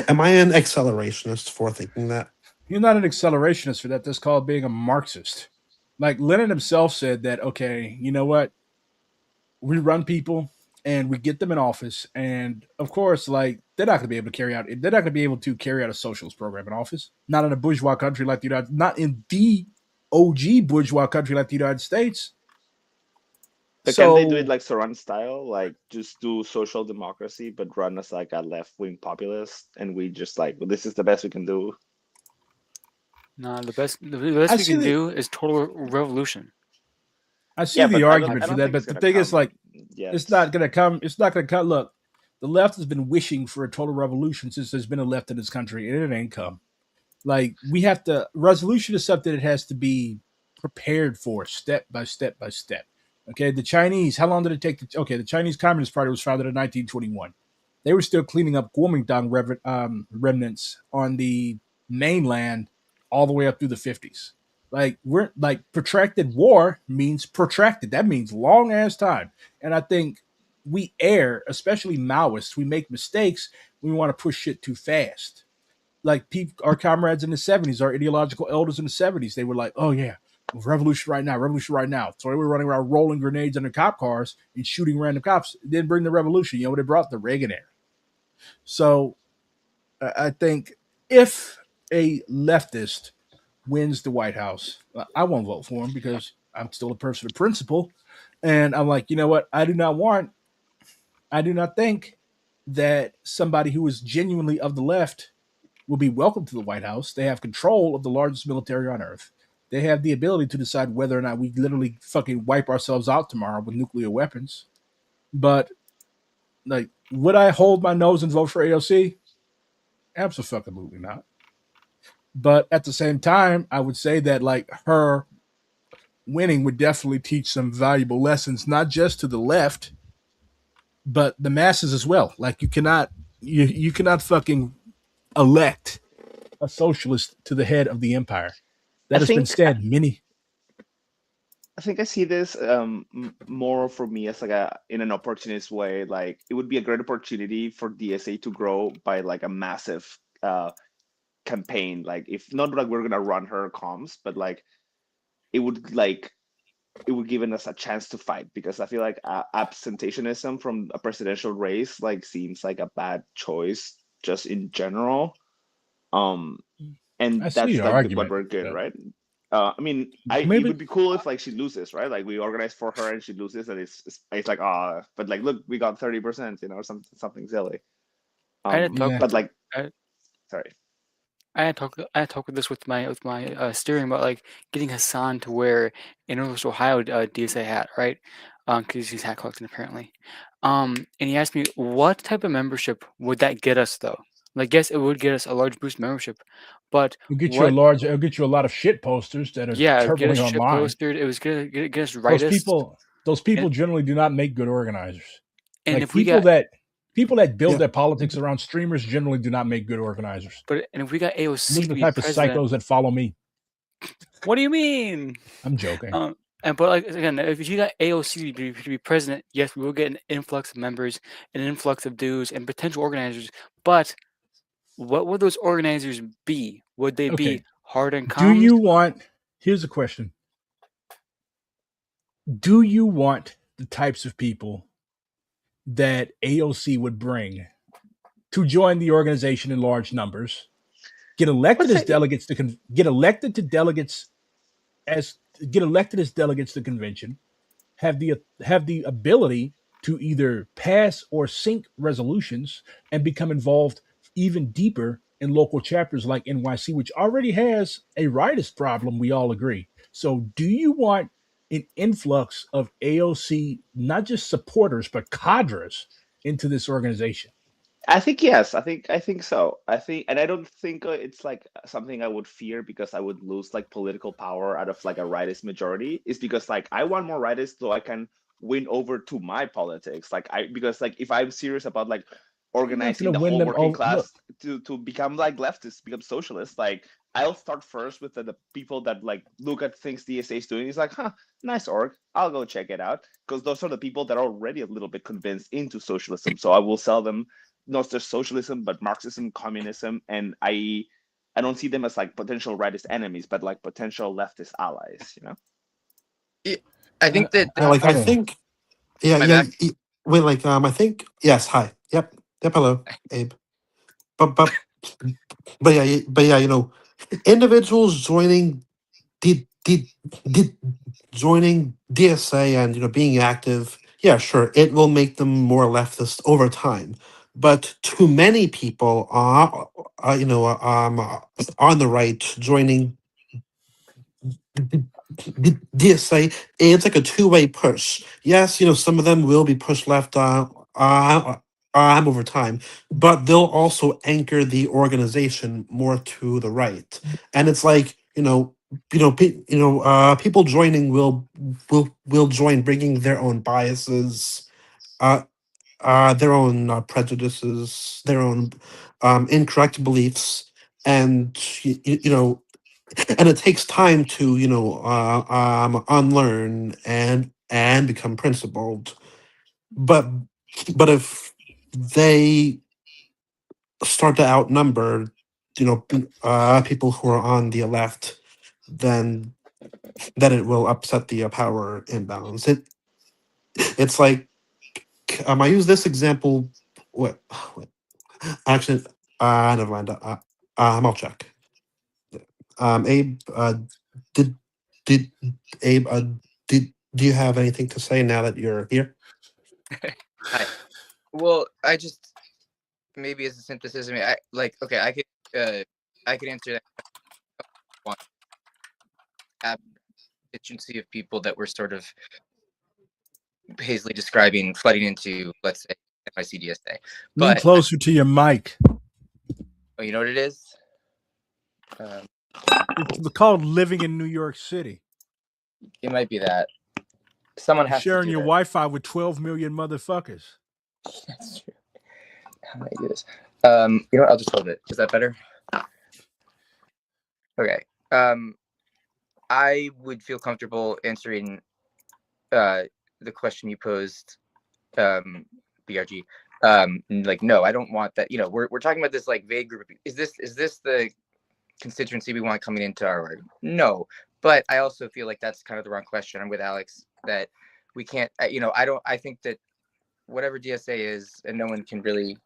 am I an accelerationist for thinking that? You're not an accelerationist for that. That's called being a Marxist. Like Lenin himself said that, okay, you know what? We run people and we get them in office. And of course, like they're not going to be able to carry out, they're not going to be able to carry out a socialist program in office. Not in a bourgeois country like the United, not in the OG bourgeois country like the United States. But can they do it So like Saran style, like just do social democracy, but run as like a left-wing populist, and we just like, well, this is the best we can do. Nah, the best I we see can the do is total revolution. I see Yeah, the but argument I for don't that, think it's but the gonna thing is, come like, yet. it's not going to come. It's not going to come. Look, the left has been wishing for a total revolution since there's been a left in this country, and it ain't come. Like, we have to. Resolution is something that has to be prepared for, step by step by step. Okay, the Chinese. How long did it take? Okay, the Chinese Communist Party was founded in 1921. They were still cleaning up Kuomintang remnants on the mainland all the way up through the 50s. Like we're like protracted war means protracted. That means long ass time. And I think we err, especially Maoists. We make mistakes. We want to push shit too fast. Like our comrades in the 70s, our ideological elders in the 70s, they were like, "Oh yeah, revolution right now, revolution right now." So they were running around rolling grenades under cop cars and shooting random cops. It didn't bring the revolution. You know what it brought? The Reagan era. So I think if a leftist wins the White House, I won't vote for him because I'm still a person of principle. And I'm like, you know what? I do not think that somebody who is genuinely of the left will be welcome to the White House. They have control of the largest military on earth. They have the ability to decide whether or not we literally fucking wipe ourselves out tomorrow with nuclear weapons. But, like, would I hold my nose and vote for AOC? Absolutely not. But at the same time, I would say that like her winning would definitely teach some valuable lessons, not just to the left, but the masses as well. Like you cannot fucking elect a socialist to the head of the empire. I That has been think said many. I think I see this more for me as like a in an opportunist way. Like it would be a great opportunity for DSA to grow by like a massive campaign. Like if not like we're gonna run her comms, but like it would like it would give us a chance to fight because I feel like absenteeism from a presidential race like seems like a bad choice just in general. Um, I and see that's your like what argument, we're good, but right? I mean, it maybe would be cool if like she loses, right? Like we organize for her and she loses, and it's like but like look, we got 30%, something silly. I had to talk yeah. with But like, I, sorry. I had talk with this with my steering about like getting Hassan to wear a Northwest Ohio DSA hat, right? Because he's hat collecting apparently. And he asked me what type of membership would that get us though? Like, yes, it would get us a large boost membership, but what? It'll get you a lot of shit posters that are Yeah, it would get us circulating shit online. posted. It was gonna get us Those rightist, people those people and generally do not make good organizers. and Like if we got people that build Yeah. their politics around streamers generally do not make good organizers. and if we got Look AOC at to the be type of president, psychos that follow me. what do you mean? I'm joking. And but like again, if you got AOC to be president, yes, we will get an influx of members, an influx of dues, and potential organizers. But what would those organizers be? Would they be Okay. hard and Do comms? you want Here's a question. Do you want the types of people that AOC would bring to join the organization in large numbers, get elected Let's as say delegates to get elected to delegates as get elected as delegates to convention, have the ability to either pass or sink resolutions and become involved even deeper in local chapters like NYC, which already has a rightist problem, we all agree. So, do you want an influx of AOC, not just supporters, but cadres into this organization? I think yes. I think so. And I don't think it's like something I would fear because I would lose like political power out of like a rightist majority. It's because like I want more rightists so I can win over to my politics. Like I because like if I'm serious about like You're not going organizing to the win whole them working over. Look, class to become like leftists, become socialists, like I'll start first with the people that like look at things DSA is doing. It's like, huh, nice org. I'll go check it out because those are the people that are already a little bit convinced into socialism. So I will sell them not just socialism but Marxism, communism, and I don't see them as like potential rightist enemies, but like potential leftist allies. You know. I think that Yeah, like I okay. think, yeah, my yeah. back. Wait, like I think, yes. Hi. Yep. Yep. Hello, Abe. But but yeah, but yeah, individuals did joining DSA and being active, yeah, sure, it will make them more leftist over time. But too many people are, on the right joining DSA. It's like a two-way push. Yes, some of them will be pushed left over time, but they'll also anchor the organization more to the right. And it's like, people joining will join bringing their own biases, uh, their own prejudices, their own incorrect beliefs, and and it takes time to unlearn and become principled. But if they start to outnumber people who are on the left, then it will upset the power imbalance. It's like, I use this example. What actually, never mind. I'll check. Abe, did did Abe, do you have anything to say now that you're here? Hi. Well, I just maybe as a synthesis. I mean, I like okay. I could answer that one constituency of people that were sort of hazily describing flooding into, let's say, NYC-DSA. Lean But closer to your mic. oh, you know what it is? It's called living in New York City. It might be that someone You're has to sharing do your that. Wi-Fi with 12 million motherfuckers. That's true. How do I do this? You know what? I'll just hold it. Is that better? Okay. I would feel comfortable answering the question you posed, BRG. Like, no, I don't want that. We're talking about this like vague group of people. Is this the constituency we want coming into our org? No, but I also feel like that's kind of the wrong question. I'm with Alex that we can't. I think that whatever DSA is, and no one can really,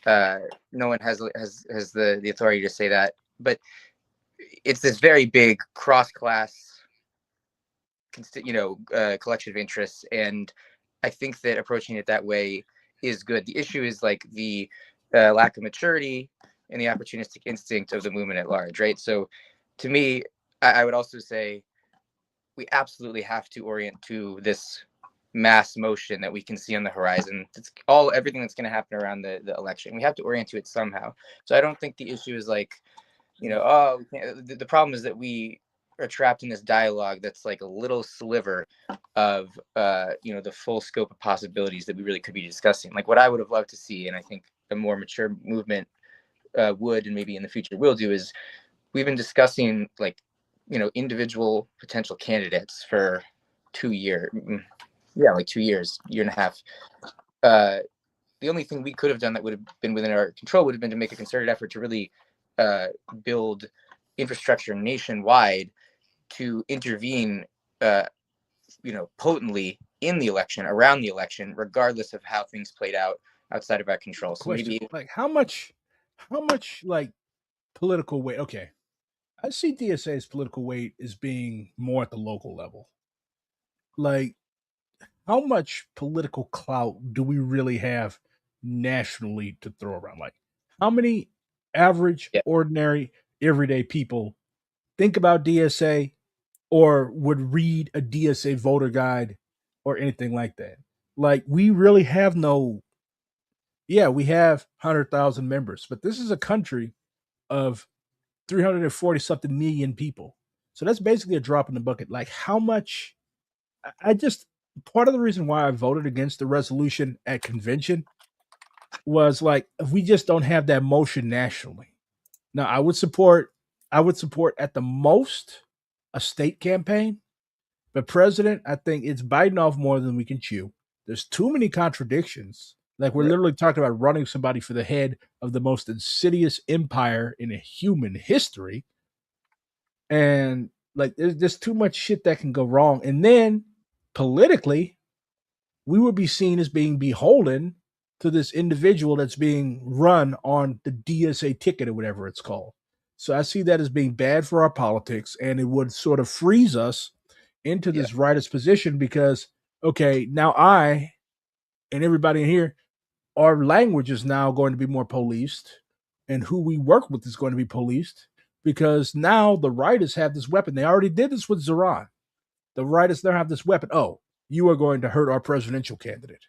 no one has the authority to say that. But it's this very big cross-class collection of interests, and I think that approaching it that way is good. The issue is like the lack of maturity and the opportunistic instinct of the movement at large, right? So to me, I would also say we absolutely have to orient to this mass motion that we can see on the horizon. It's everything that's going to happen around the election. We have to orient to it somehow. So I don't think the issue is like, the problem is that we are trapped in this dialogue that's like a little sliver of the full scope of possibilities that we really could be discussing. Like what I would have loved to see, and I think a more mature movement would, and maybe in the future will do, is we've been discussing like individual potential candidates for 2 years. Like 2 years, year and a half. The only thing we could have done that would have been within our control would have been to make a concerted effort to really build infrastructure nationwide to intervene, potently in the election, around the election, regardless of how things played out outside of our control. So Question: maybe like how much like political weight? Okay, I see DSA's political weight as being more at the local level. Like, how much political clout do we really have nationally to throw around? Like, how many average, Yeah. ordinary, everyday people think about DSA or would read a DSA voter guide or anything like that. Like, we really have no, yeah, we have 100,000 members, but this is a country of 340 something million people. So that's basically a drop in the bucket. Like, how much, I just, part of the reason why I voted against the resolution at convention was like, we just don't have that motion nationally. Now, I would support at the most a state campaign, but president, I think it's biting off more than we can chew. There's too many contradictions. Like, we're Right. literally talking about running somebody for the head of the most insidious empire in a human history. And like, there's just too much shit that can go wrong. And then politically, we would be seen as being beholden to this individual that's being run on the DSA ticket or whatever it's called. So I see that as being bad for our politics, and it would sort of freeze us into Yeah. this rightist position because, okay, now I and everybody in here, our language is now going to be more policed, and who we work with is going to be policed because now the rightists have this weapon. They already did this with Zoran. The rightists now have this weapon. Oh, you are going to hurt our presidential candidate.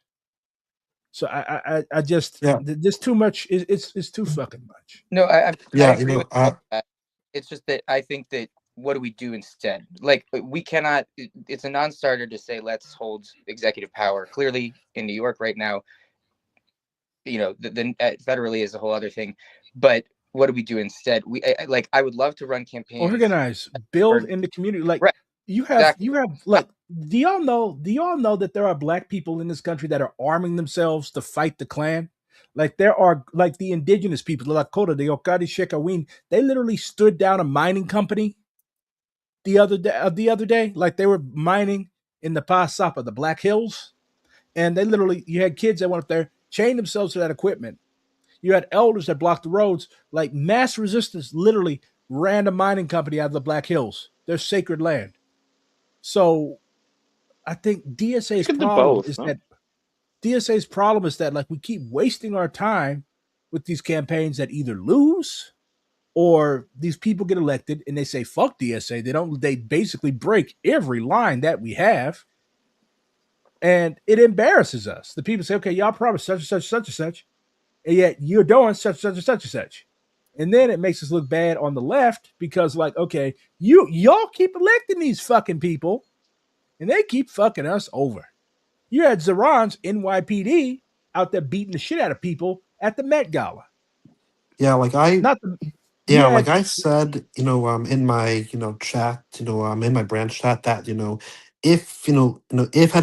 So I just, Yeah. this too much. It's too fucking much. No, I Yeah, agree with all of that. It's just that I think that what do we do instead? Like, we cannot. It's a non-starter to say let's hold executive power. Clearly, in New York right now, the federally is a whole other thing. But what do we do instead? I would love to run campaigns. Organize, build in the community. Like, Right. you have like, do y'all know that there are black people in this country that are arming themselves to fight the Klan? Like, there are, like, the indigenous people, the Lakota, the Okadi Shekawin, they literally stood down a mining company the other day. Like, they were mining in the Pasapa, the Black Hills, and they literally, you had kids that went up there, chained themselves to that equipment. You had elders that blocked the roads. Like, mass resistance literally ran a mining company out of the Black Hills, their sacred land. So I think DSA's You can do problem both, is no? that DSA's problem is that, like, we keep wasting our time with these campaigns that either lose or these people get elected and they say fuck DSA. They basically break every line that we have. And it embarrasses us. The people say, okay, y'all promised such and such, such and such, and yet you're doing such, such, and such and such. And then it makes us look bad on the left because, like, okay, y'all keep electing these fucking people, and they keep fucking us over. You had Zoran's NYPD out there beating the shit out of people at the Met Gala. Yeah, like Not the yeah, you like had I said, in my, chat, in my branch chat that, if, if,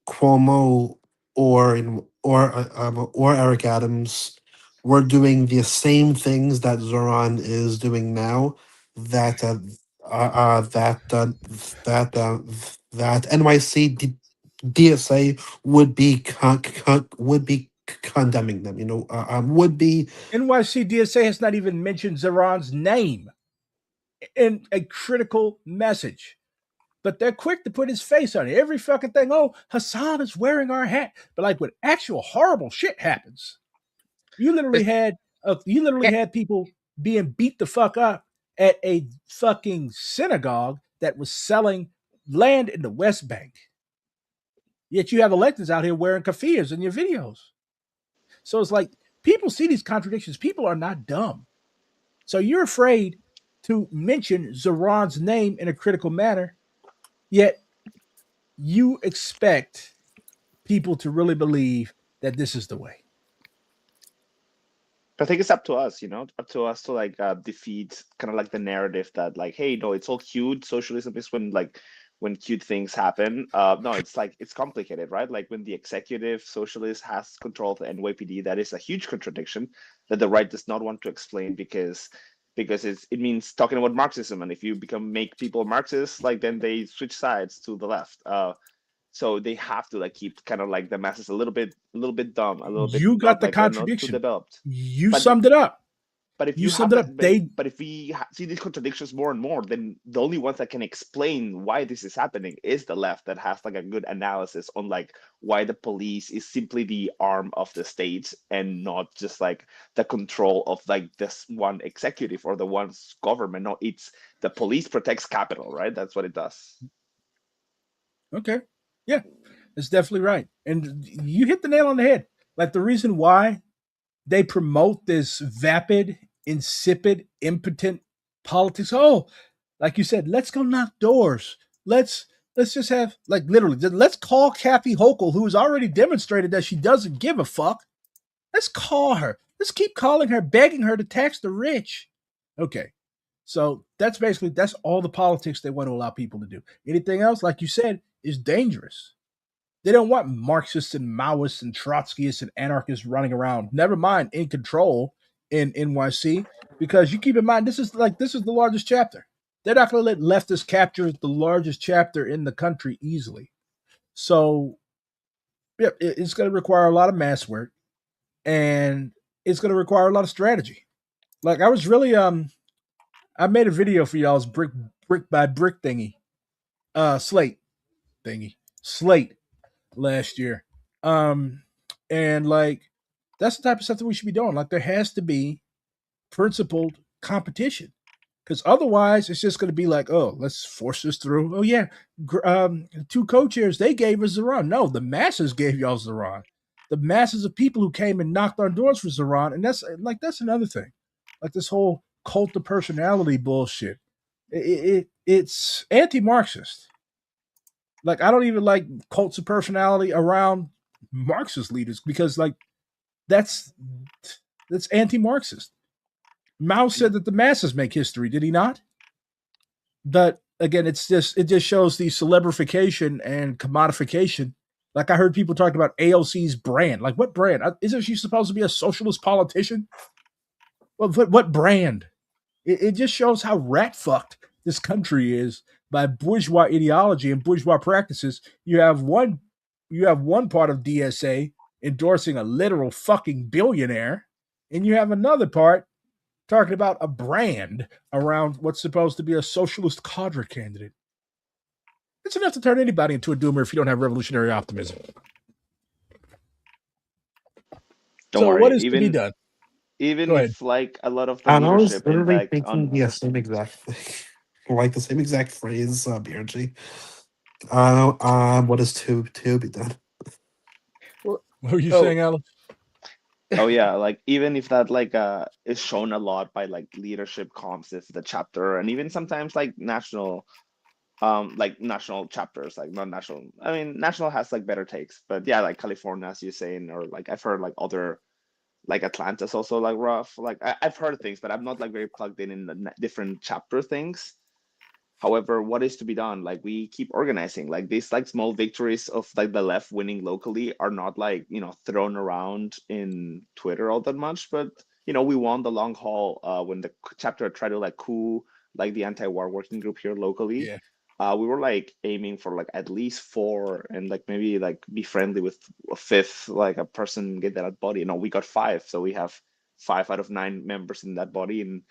Cuomo or, or Eric Adams were doing the same things that Zoran is doing now, that, that DSA would be condemning them, would be. NYC-DSA has not even mentioned Zoran's name in a critical message. But they're quick to put his face on it. Every fucking thing. Oh, Hassan is wearing our hat. But like, when actual horrible shit happens, you literally had people being beat the fuck up at a fucking synagogue that was selling land in the West Bank. Yet you have electors out here wearing kafirs in your videos. So it's like, people see these contradictions. People are not dumb. So you're afraid to mention Zoran's name in a critical manner, yet you expect people to really believe that this is the way. I think it's up to us, up to us to like defeat kind of like the narrative that, like, hey, no, it's all cute. Socialism is when cute things happen. No, it's like, it's complicated, right? Like, when the executive socialist has control of the NYPD, that is a huge contradiction that the right does not want to explain because it means talking about Marxism, and if you make people Marxists, like, then they switch sides to the left. So they have to like keep kind of like the masses a little bit dumb, a little bit You got not the like not too contradiction. developed. You But summed it up. But if You you have summed it up. that, but if we see these contradictions more and more, then the only ones that can explain why this is happening is the left, that has like a good analysis on like why the police is simply the arm of the state and not just like the control of like this one executive or the one government. No, it's the police protects capital, right? That's what it does. Okay. Yeah, that's definitely right. And you hit the nail on the head. Like the reason why they promote this vapid, insipid, impotent politics. Oh, like you said, let's go knock doors. Let's just have like literally let's call Kathy Hochul, who has already demonstrated that she doesn't give a fuck. Let's call her. Let's keep calling her, begging her to tax the rich. Okay. So that's all the politics they want to allow people to do. Anything else, like you said, is dangerous. They don't want Marxists and Maoists and Trotskyists and anarchists running around, never mind in control in NYC, because you keep in mind this is the largest chapter. They're not going to let leftists capture the largest chapter in the country easily. So yeah, it's going to require a lot of mass work, and it's going to require a lot of strategy. Like I was really I made a video for y'all's brick by brick thingy, slate thingy, slate last year. And like that's the type of stuff that we should be doing. Like there has to be principled competition. Because otherwise, it's just going to be like, oh, let's force this through. Oh yeah, two co-chairs they gave us Zeron. No, the masses gave y'all Zeron. The masses of people who came and knocked on doors for Zeron, and that's another thing. Like this whole cult of personality bullshit. It's anti-Marxist. Like I don't even like cults of personality around Marxist leaders because like that's anti-Marxist. Mao said that the masses make history, did he not? But again, it just shows the celebrification and commodification. Like I heard people talking about AOC's brand. Like what brand? Isn't she supposed to be a socialist politician? Well, what brand? It just shows how rat fucked this country is by bourgeois ideology and bourgeois practices. You have one part of DSA endorsing a literal fucking billionaire, and you have another part talking about a brand around what's supposed to be a socialist cadre candidate. It's enough to turn anybody into a doomer if you don't have revolutionary optimism. Don't worry. What is to be done? Even Go if like a lot of the And I was leadership in literally like thinking the same exact thing, like the same exact phrase, BRG. What is to be done? What were you saying, Alex? Oh yeah, like even if that like is shown a lot by like leadership comps if the chapter, and even sometimes like national chapters, like not national. I mean national has like better takes, but yeah, like California as you're saying, or like I've heard like other like Atlanta's also like rough. Like I've heard things, but I'm not like very plugged in the different chapter things. However, what is to be done? Like we keep organizing. Like these like small victories of like the left winning locally are not like, you know, thrown around in Twitter all that much, but you know, we won the long haul when the chapter tried to like coup like the anti-war working group here locally. Yeah. We were like aiming for like at least 4 and like maybe like be friendly with a 5th, like a person get that body. No, we got 5, so we have 5 out of 9 members in that body, and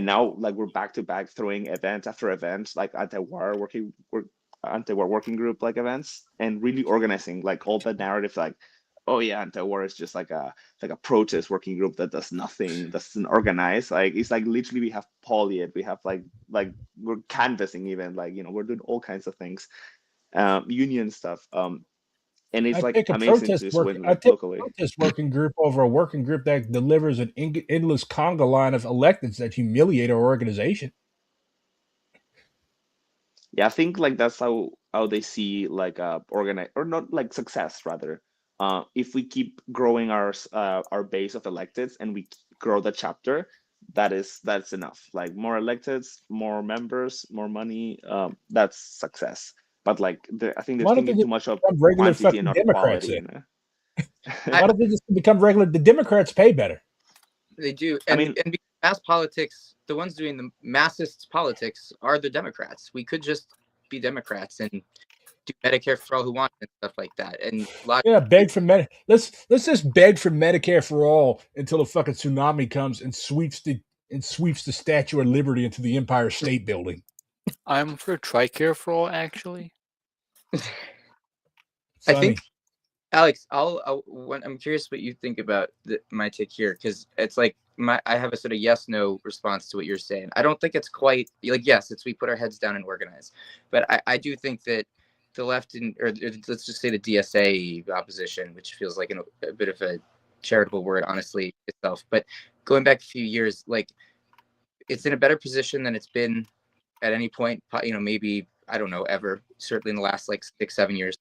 now like we're back to back throwing event after event, like anti-war working group like events, and really organizing like all the narrative, like, oh yeah, anti-war is just like a protest working group that does nothing, doesn't organize. Like it's like literally we have polyed, we have like we're canvassing even, like, you know, we're doing all kinds of things, union stuff. And it's like amazing to just win like locally. A protest working group over a working group that delivers an endless conga line of electeds that humiliate our organization. Yeah, I think like that's how they see like organize, or not like success rather. If we keep growing our base of electeds and we grow the chapter, that's enough. Like more electeds, more members, more money, that's success. But like I think they're thinking too much of quantity and not quality. You know? Why don't they just become regular? The Democrats pay better. They do, and because mass politics, the ones doing the massist politics are the Democrats. We could just be Democrats and do Medicare for all who want and stuff like that. And beg for let's just beg for Medicare for all until a fucking tsunami comes and sweeps the and sweeps the Statue of Liberty into the Empire State Building. I'm for Tricare for all, actually. I Sonny. think, Alex, I'm curious what you think about my take here, because it's like I have a sort of yes/no response to what you're saying. I don't think it's quite like, yes, it's we put our heads down and organize, but I do think that the left or let's just say the DSA opposition, which feels like a bit of a charitable word, honestly, itself. But going back a few years, like it's in a better position than it's been at any point, maybe, I don't know, ever, certainly in the last like 6-7 years.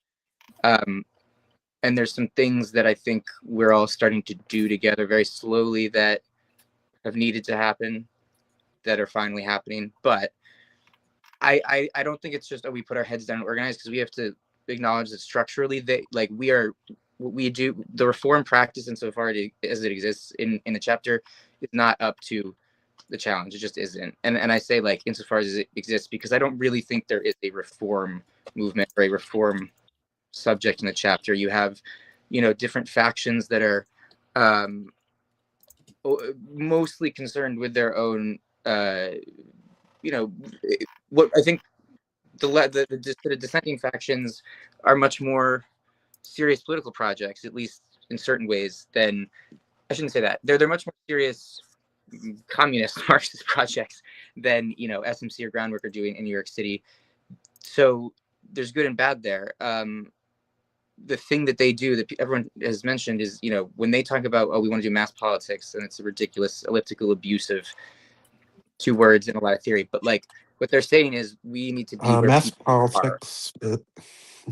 And there's some things that I think we're all starting to do together very slowly that have needed to happen, that are finally happening. But I don't think it's just, we put our heads down and organize, because we have to acknowledge that structurally we do the reform practice insofar as it exists in the chapter is not up to the challenge. It just isn't. And I say like insofar as it exists, because I don't really think there is a reform movement or a reform subject in the chapter. You have, different factions that are mostly concerned with their own, what I think the dissenting factions are much more serious political projects, at least in certain ways, than, I shouldn't say that. They're much more serious communist Marxist projects than, SMC or Groundwork are doing in New York City. So there's good and bad there. The thing that they do that everyone has mentioned is, when they talk about, we want to do mass politics, and it's a ridiculous elliptical abuse of two words and a lot of theory, but like what they're saying is we need to be where Mass people are. politics.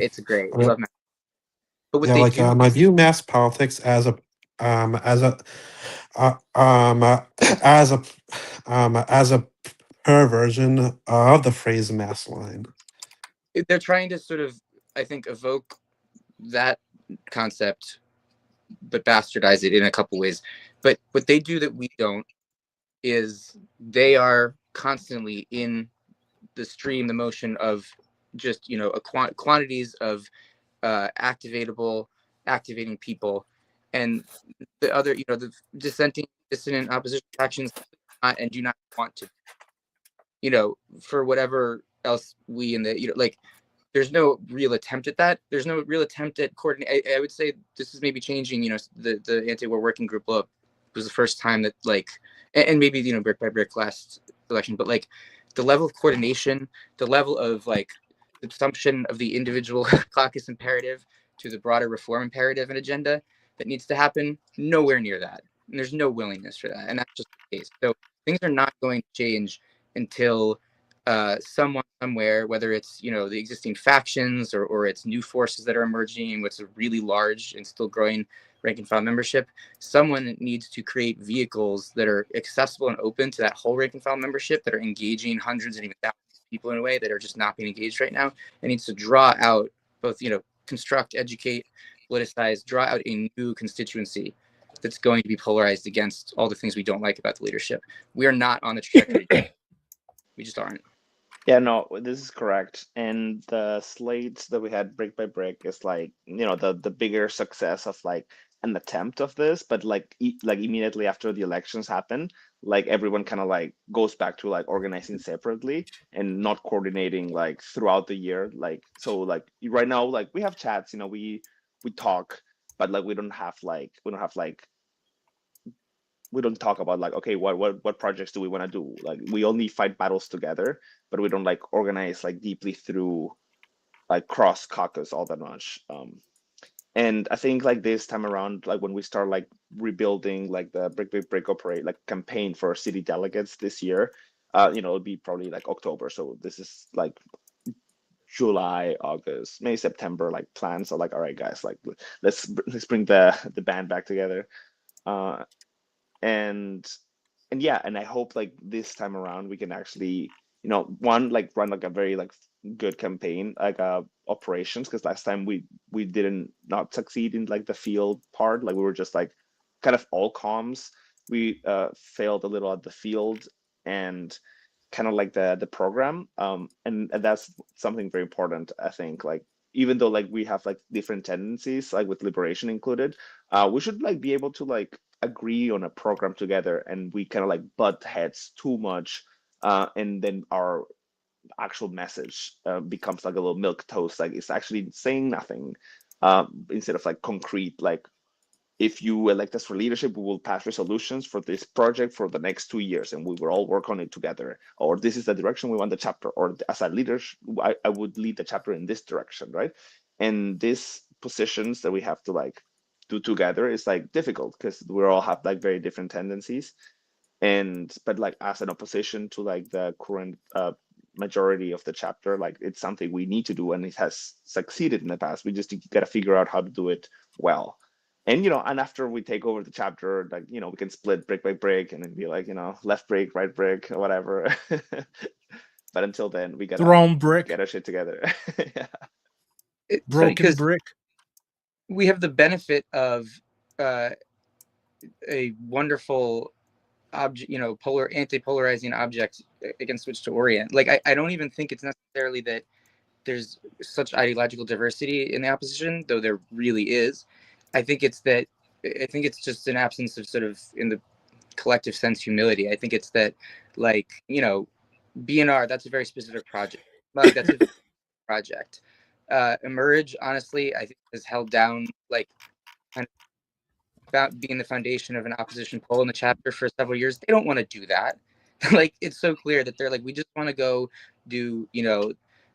It's great. We love mass. But what Yeah, they like do, I view mass politics as a as a as a as a perversion of the phrase mass line. they're trying to sort of, I think, evoke that concept, but bastardize it in a couple ways. But what they do that we don't is they are constantly in the stream, the motion of just, quantities of activating people, and the other, the dissident opposition factions and do not want to, for whatever else we in the, like, there's no real attempt at that. There's no real attempt at coordinate. I would say this is maybe changing. The anti-war working group blow up was the first time that, like, and maybe, brick by brick last election, but like the level of coordination, the level of like the assumption of the individual caucus imperative to the broader reform imperative and agenda that needs to happen, nowhere near that. And there's no willingness for that, and that's just the case. So things are not going to change until someone somewhere, whether it's, the existing factions or it's new forces that are emerging, what's a really large and still growing rank and file membership, someone needs to create vehicles that are accessible and open to that whole rank and file membership, that are engaging hundreds and even thousands of people in a way that are just not being engaged right now, and needs to draw out both, construct, educate, politicize, draw out a new constituency that's going to be polarized against all the things we don't like about the leadership. We are not on the trajectory. We just aren't. Yeah, no, this is correct. And the slates that we had brick by brick is like, the bigger success of like an attempt of this, but like like immediately after the elections happen, like everyone kind of like goes back to like organizing separately and not coordinating like throughout the year. Like, so like right now, like we have chats, we talk, but like we don't have like we don't talk about like, okay, what projects do we want to do? Like we only fight battles together, but we don't like organize like deeply through like cross caucus all that much. And I think like this time around, like when we start like rebuilding like the brick by brick operate like campaign for city delegates this year, it'll be probably like October. So this is like July, August, maybe September, like plans are like, all right, guys, like let's bring the band back together. And yeah, and I hope like this time around we can actually, one, like run like a very like good campaign, like operations, because last time we didn't not succeed in like the field part. Like we were just like kind of all comms. We failed a little at the field and kind of like the program. And that's something very important, I think. Like even though like we have like different tendencies, like with liberation included, we should like be able to like agree on a program together and we kind of like butt heads too much, and then our actual message becomes like a little milk toast, like it's actually saying nothing, instead of like concrete, like if you elect us for leadership, we will pass resolutions for this project for the next 2 years and we will all work on it together. Or this is the direction we want the chapter, or as a leader, I would lead the chapter in this direction, right? And these positions that we have to like do together is like difficult because we all have like very different tendencies. And but like as an opposition to like the current majority of the chapter, like it's something we need to do and it has succeeded in the past. We just got to figure out how to do it well. And and after we take over the chapter, like we can split brick by brick and then be like left brick, right brick, or whatever. But until then, we gotta Thrown brick, get our shit together. Yeah. It's funny broken because brick. we have the benefit of uh, a wonderful object, anti-polarizing object against which to orient. Like, I don't even think it's necessarily that there's such ideological diversity in the opposition, though there really is. I think it's just an absence of sort of, in the collective sense, humility. I think it's that, like, BNR, that's a very specific project. Like, that's a project. Emerge, honestly, I think has held down, like, kind of about being the foundation of an opposition poll in the chapter for several years. They don't want to do that. Like, it's so clear that they're like, we just want to go do,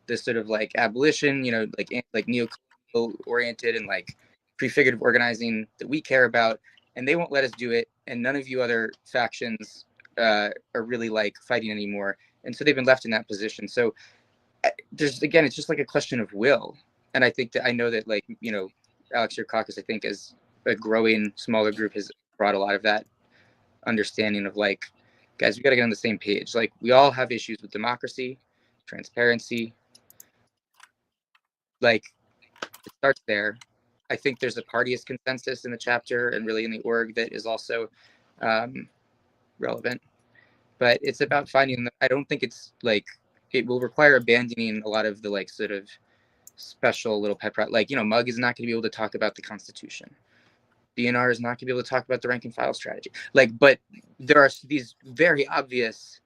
this sort of like abolition, like neo-colonial oriented and like prefigurative organizing that we care about, and they won't let us do it. And none of you other factions are really like fighting anymore, and so they've been left in that position. So again, it's just like a question of will. And I think that I know that, like, Alex, your caucus, I think, as a growing smaller group, has brought a lot of that understanding of, like, guys, we got to get on the same page. Like, we all have issues with democracy, transparency. Like, it starts there. I think there's a partyist consensus in the chapter and really in the org that is also relevant. But it's about finding. I don't think it's like it will require abandoning a lot of the like sort of special little pet project. Like, Mug is not going to be able to talk about the Constitution. BNR is not going to be able to talk about the rank and file strategy. Like, but there are these very obvious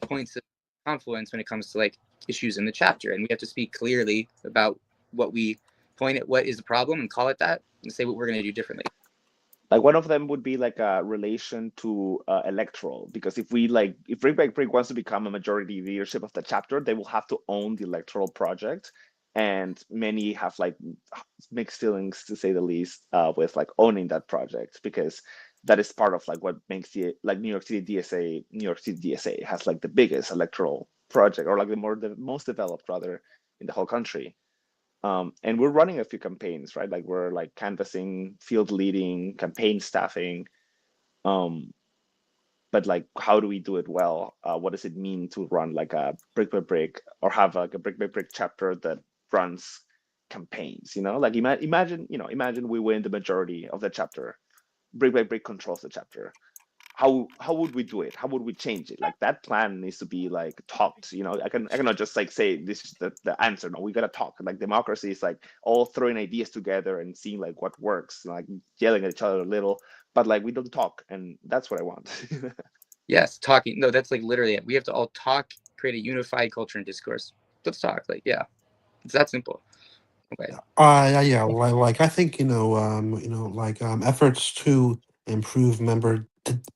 points of confluence when it comes to like issues in the chapter, and we have to speak clearly about what we point at, what is the problem, and call it that, and say what we're going to do differently. Like one of them would be like a relation to electoral, because if Brick by Brick wants to become a majority leadership of the chapter, they will have to own the electoral project. And many have like mixed feelings, to say the least, with like owning that project, because that is part of like what makes the like New York City DSA has like the biggest electoral project, or like the most developed rather in the whole country. And we're running a few campaigns, right? Like we're like canvassing, field leading, campaign staffing. But like, how do we do it well? What does it mean to run like a brick by brick, or have like a brick by brick chapter that runs campaigns? Like imagine we win the majority of the chapter. Brick by brick controls the chapter. How would we do it? How would we change it? Like that plan needs to be like talked. I cannot just like say this is the answer. No, we gotta talk. Like democracy is like all throwing ideas together and seeing like what works, like yelling at each other a little, but like we don't talk, and that's what I want. Yes, talking. No, that's like literally it. We have to all talk, create a unified culture and discourse. Let's talk. Like, yeah, it's that simple. Okay. Yeah, like I think like efforts to improve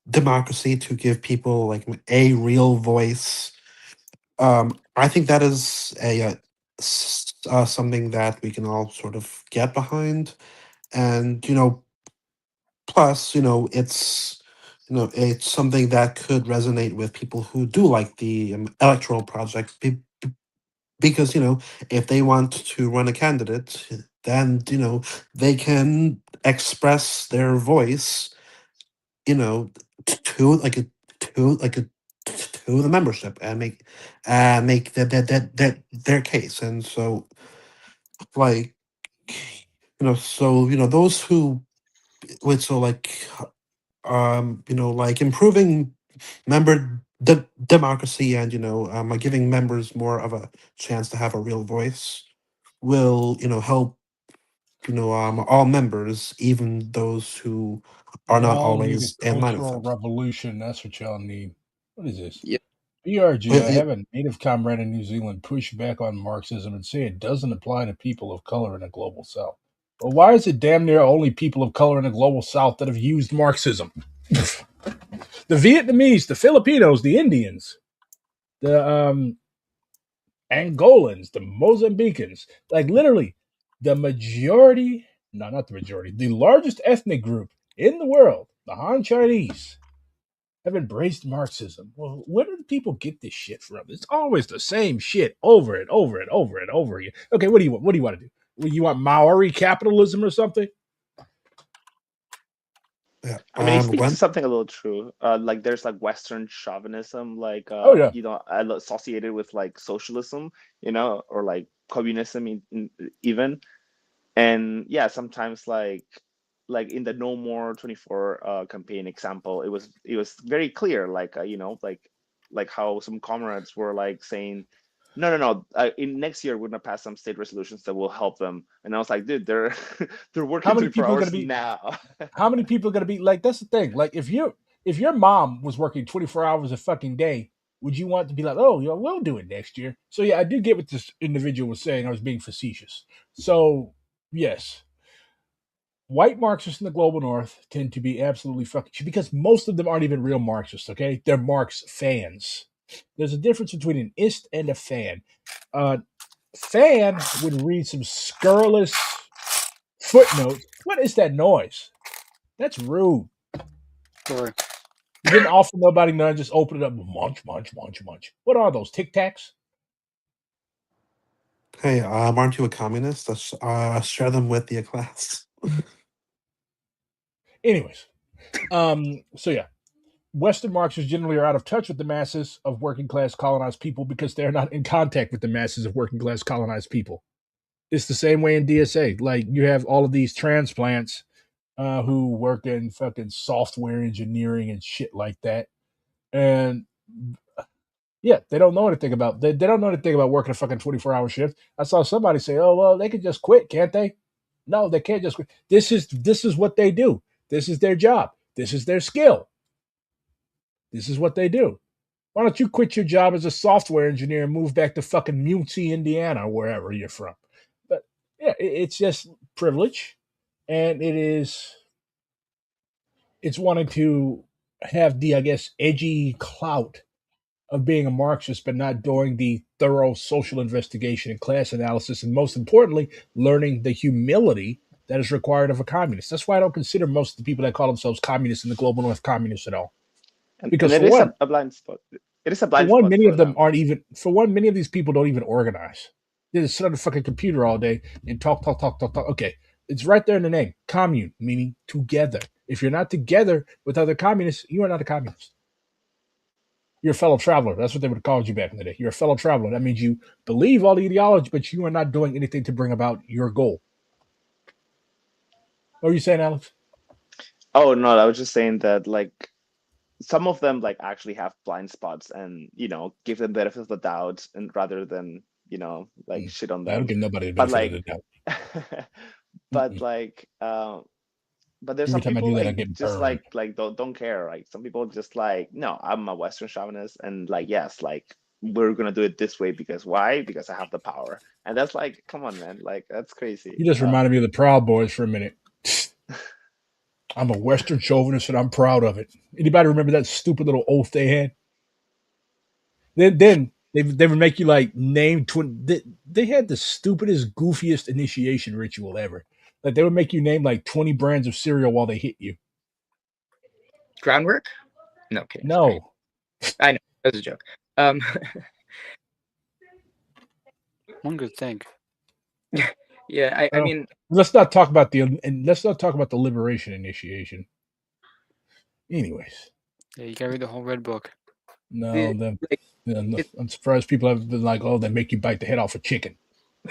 democracy, to give people like a real voice. I think that is something that we can all sort of get behind, and plus it's something that could resonate with people who do like the electoral project, because if they want to run a candidate, then they can express their voice, to like a to like a to the membership, and make that their case. And so, like, those who would, so like, like improving member democracy, and like giving members more of a chance to have a real voice will help all members, even those who are not Y'all need always a in line with cultural them. revolution. That's what y'all need. What is this? Yeah. BRG, I It- have a native comrade in New Zealand push back on Marxism and say it doesn't apply to people of color in the global south. Well, why is it damn near only people of color in the global south that have used Marxism? The Vietnamese, the Filipinos, the Indians, the Angolans, the Mozambicans, like literally the majority, no, not the majority, the largest ethnic group in the world, the Han Chinese, have embraced Marxism. Well, where do people get this shit from? It's always the same shit over and over and over and over again. Okay, what do you want? What do you want to do? Well, you want Maori capitalism or something? yeah. I mean, it speaks to When something a little true. Like there's like Western chauvinism, like Oh yeah. associated with like socialism, or like communism even. And yeah, sometimes like in the No More 24 campaign example, it was very clear, like like how some comrades were like saying, no, in next year we're gonna pass some state resolutions that will help them. And I was like, dude, they're they're How working many 24 people are going to hours be? now. How many people are going to be like? That's the thing. Like, if your mom was working 24 hours a fucking day, would you want to be like, oh, yeah, we'll do it next year? So yeah, I do get what this individual was saying. I was being facetious. So yes, white Marxists in the global north tend to be absolutely fucking shit because most of them aren't even real Marxists. Okay, they're Marx fans. There's a difference between an ist and a fan. Fan would read some scurrilous footnotes. What is that noise? That's rude. Sorry. You didn't offer nobody none, just open it up, munch, munch, munch, munch. What are those, Tic Tacs? hey, aren't you a communist? Let's share them with the class. Anyways, so yeah, Western Marxists generally are out of touch with the masses of working class colonized people because they're not in contact with the masses of working class colonized people. It's the same way in DSA. Like you have all of these transplants who work in fucking software engineering and shit like that, and yeah, they don't know anything about they don't know anything about working a fucking 24-hour shift. I saw somebody say, "Oh well, they could just quit, can't they?" No, they can't just quit. This is what they do. This is their job. This is their skill. This is what they do. Why don't you quit your job as a software engineer and move back to fucking Muncie, Indiana, or wherever you're from? But yeah, it's just privilege, and it's wanting to have the, I guess, edgy clout of being a Marxist, but not doing the thorough social investigation and class analysis, and most importantly, learning the humility that is required of a communist. That's why I don't consider most of the people that call themselves communists in the global north communists at all. And Because it is a blind spot. It is a blind spot many for of them them. aren't even. For one, many of these people don't even organize. They just sit on the fucking computer all day and talk, talk, talk, talk, talk. Okay, it's right there in the name, commune, meaning together. If you're not together with other communists, you are not a communist. You're a fellow traveler. That's what they would have called you back in the day. You're a fellow traveler. That means you believe all the ideology, but you are not doing anything to bring about your goal. What are you saying, Alex? Oh no, I was just saying that like some of them like actually have blind spots, and give them benefit of the doubt, and rather than like shit on I don't them. give nobody the But benefit of the like doubt. but like but there's Every some time I people do that, I like get just burned. like don't care. Like some people just like, no, I'm a Western chauvinist, and like, yes, like we're gonna do it this way because why? Because I have the power. And that's like, come on, man, like that's crazy. You just reminded me of the Proud Boys for a minute. I'm a Western chauvinist and I'm proud of it. Anybody remember that stupid little oath they had? Then they would make you like name they had the stupidest, goofiest initiation ritual ever. Like they would make you name like 20 brands of cereal while they hit you. Groundwork? No kidding. Sorry. No. I know that was a joke. One could think. Yeah, I mean, let's not talk about the liberation initiation. Anyways, Yeah, you gotta read the whole red book. no, like, I'm surprised people have been like, oh, they make you bite the head off a chicken.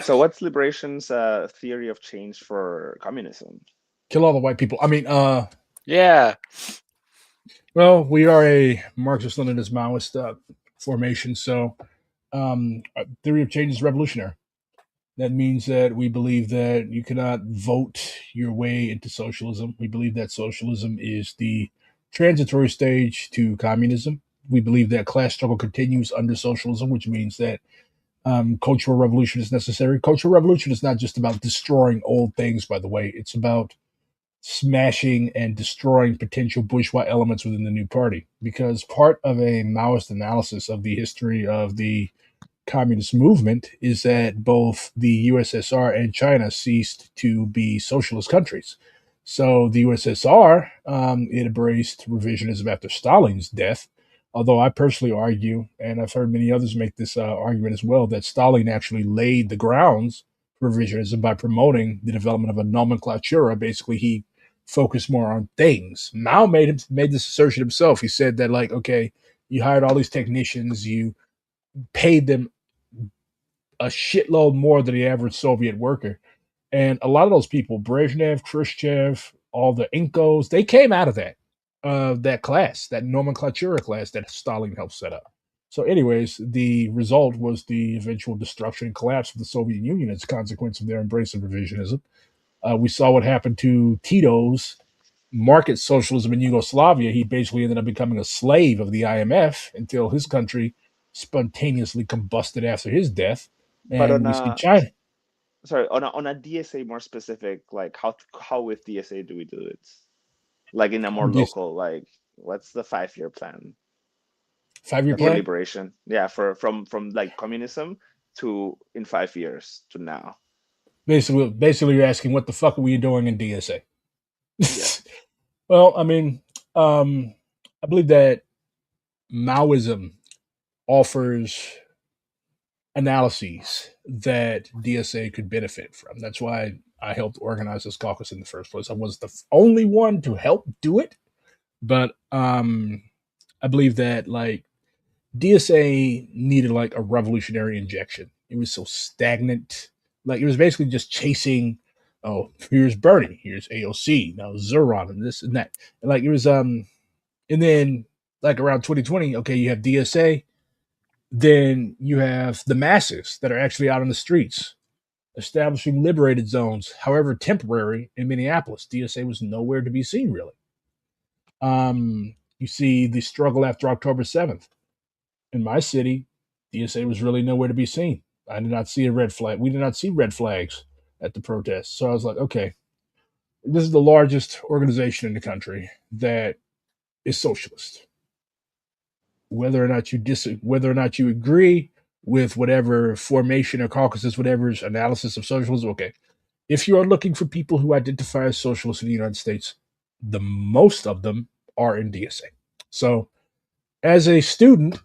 So what's liberation's theory of change for communism? Kill all the white people. I mean, Yeah. well, we are a Marxist-Leninist Maoist formation, so theory of change is revolutionary. That means that we believe that you cannot vote your way into socialism. We believe that socialism is the transitory stage to communism. We believe that class struggle continues under socialism, which means that cultural revolution is necessary. Cultural revolution is not just about destroying old things, by the way. It's about smashing and destroying potential bourgeois elements within the new party. Because part of a Maoist analysis of the history of the communist movement is that both the USSR and China ceased to be socialist countries. So the USSR, it embraced revisionism after Stalin's death. Although I personally argue, and I've heard many others make this argument as well, that Stalin actually laid the grounds for revisionism by promoting the development of a nomenclatura. Basically, he focused more on things. Mao made this assertion himself. He said that, like, okay, you hired all these technicians, you paid them a shitload more than the average Soviet worker. And a lot of those people, Brezhnev, Khrushchev, all the Incos, they came out of that class, that nomenclatura class that Stalin helped set up. So, anyways, the result was the eventual destruction and collapse of the Soviet Union as a consequence of their embrace of revisionism. We saw what happened to Tito's market socialism in Yugoslavia. He basically ended up becoming a slave of the IMF until his country spontaneously combusted after his death. But And on we see a China. sorry, on a DSA more specific, like how with DSA do we do it? Like in a more This local, like what's the 5-year plan 5 year for plan. liberation? Yeah, for from like communism to in 5 years to now. Basically, you're asking what the fuck are we doing in DSA? Yeah. Well, I mean, I believe that Maoism offers analyses that DSA could benefit from. That's why I helped organize this caucus in the first place. I was the only one to help do it, but I believe that like DSA needed like a revolutionary injection. It was so stagnant. Like it was basically just chasing. Oh, here's Bernie. Here's AOC. Now Zeron and this and that. And like it was and then like around 2020, okay, you have DSA. Then you have the masses that are actually out on the streets establishing liberated zones, however temporary, in Minneapolis. DSA was nowhere to be seen, really. You see the struggle after October 7th. In my city, DSA was really nowhere to be seen. I did not see a red flag. We did not see red flags at the protests. So I was like, okay, this is the largest organization in the country that is socialist. Whether or not you agree with whatever formation or caucuses, whatever's analysis of socialism, okay. If you are looking for people who identify as socialists in the United States, the most of them are in DSA. So, as a student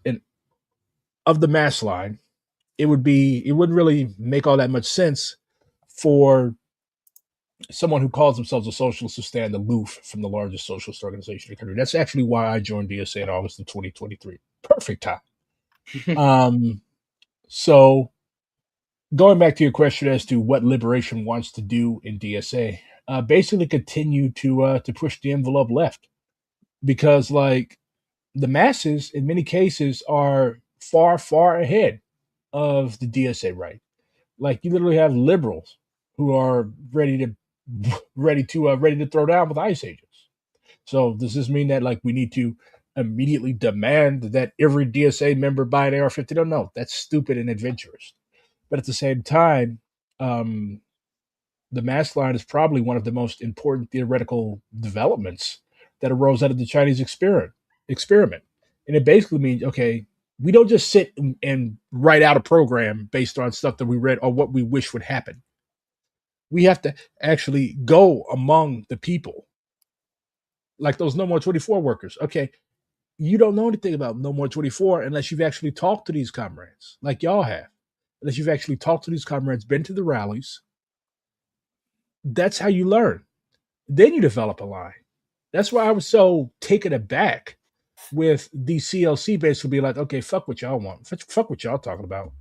of the mass line, it wouldn't really make all that much sense for someone who calls themselves a socialist to stand aloof from the largest socialist organization in the country. That's actually why I joined DSA in August of 2023. Perfect time. So going back to your question as to what liberation wants to do in DSA, basically continue to push the envelope left because like the masses in many cases are far ahead of the DSA right. Like you literally have liberals who are ready to throw down with ICE agents. So does this mean that like we need to immediately demand that every DSA member buy an AR-15? No, that's stupid and adventurous. But at the same time, um, the mass line is probably one of the most important theoretical developments that arose out of the Chinese experiment. And it basically means, okay, we don't just sit and write out a program based on stuff that we read or what we wish would happen. We have to actually go among the people, like those No More 24 workers. Okay, you don't know anything about No More 24 unless you've actually talked to these comrades, like y'all have. Unless you've actually talked to these comrades, been to the rallies. That's how you learn. Then you develop a line. That's why I was so taken aback with the CLC basically be like, okay, fuck what y'all want. Fuck what y'all talking about.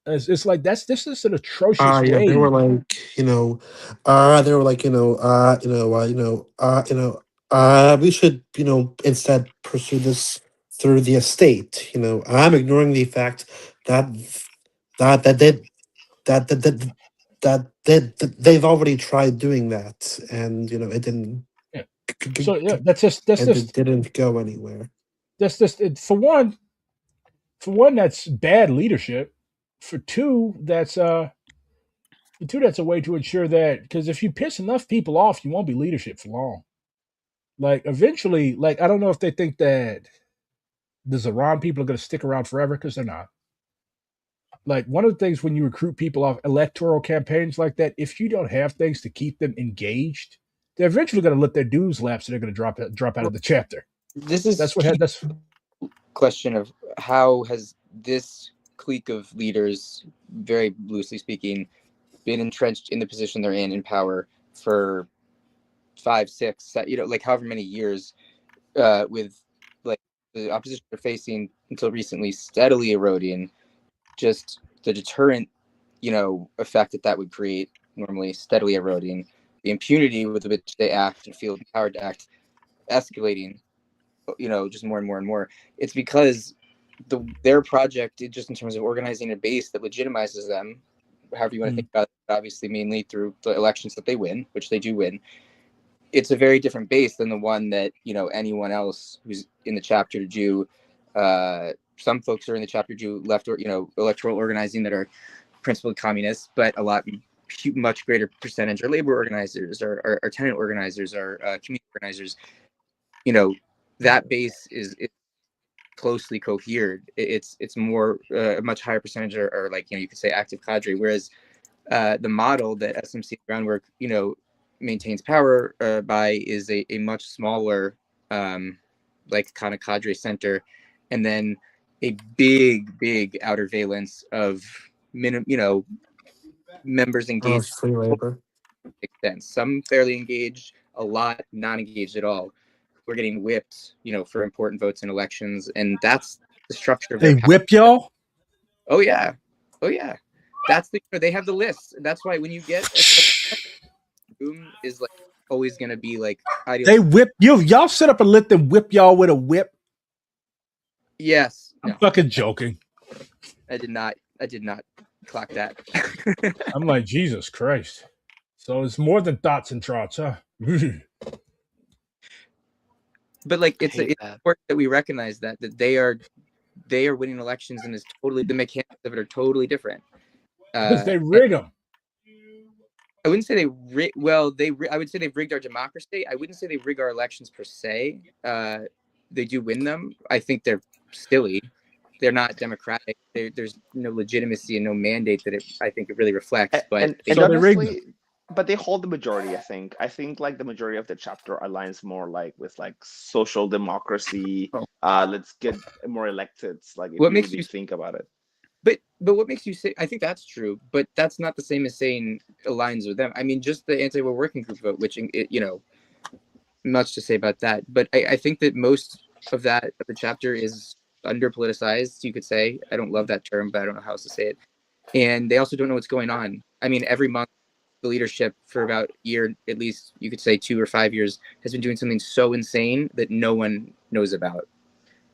It's like this is an atrocious Yeah, they were way. like, they were like, we should, instead pursue this through the estate. I'm ignoring the fact that that that they they've already tried doing that, and it didn't. Yeah. So yeah, that's just It didn't go anywhere. for one that's bad leadership. For two, that's a way to ensure that, because if you piss enough people off, you won't be leadership for long. Like eventually, like I don't know if they think that the Iran people are going to stick around forever, because they're not. Like one of the things when you recruit people off electoral campaigns like that, if you don't have things to keep them engaged, they're eventually going to let their dues lapse, and they're going to drop out of the chapter. This is That's what had that's question of how has this clique of leaders, very loosely speaking, been entrenched in the position they're in power for 5, 6, like however many years, with like the opposition they're facing until recently steadily eroding, just the deterrent, effect that would create normally steadily eroding, the impunity with which they act and feel empowered to act escalating, just more and more and more. It's because their project, just in terms of organizing a base that legitimizes them, however you want to think about it, obviously mainly through the elections that they win, which they do win. It's a very different base than the one that anyone else who's in the chapter do. Some folks are in the chapter do left or electoral organizing that are principally communists, but a much greater percentage are labor organizers, or tenant organizers, or community organizers. That base is closely cohered. It's more a much higher percentage are like you could say active cadre, whereas the model that SMC groundwork maintains power by is a much smaller like kind of cadre center, and then a big outer valence of members engaged Free labor. extent. Some fairly engaged, a lot non-engaged at all. We're getting whipped, for important votes in elections, and that's the structure of they their power. whip y'all. Oh yeah, that's they have the list. That's why when you get boom is like always gonna be like ideal. They whip you. Y'all set up and let them whip y'all with a whip. Yes, I'm no, fucking joking. I did not clock that. I'm like, Jesus Christ. So it's more than thoughts and trots, huh? But like it's Hate that. important that we recognize that they are winning elections, and the mechanics of it are totally different. Because they rig them. I wouldn't say they I would say they've rigged our democracy. I wouldn't say they rig our elections per se. They do win them. I think they're silly. They're not democratic. There's no legitimacy and no mandate that I think it really reflects. But and So they rigged honestly, but they hold the majority. I think like the majority of the chapter aligns more like with like social democracy. Let's get more electeds. Like if what you makes really you? think about it. But what makes you say? I think that's true, but that's not the same as saying aligns with them. I mean, just the anti-war working group vote, which much to say about that. But I think that most of the chapter is under politicized. You could say. I don't love that term, but I don't know how else to say it. And they also don't know what's going on. I mean, every month the leadership for about a year, at least you could say 2 or 5 years, has been doing something so insane that no one knows about.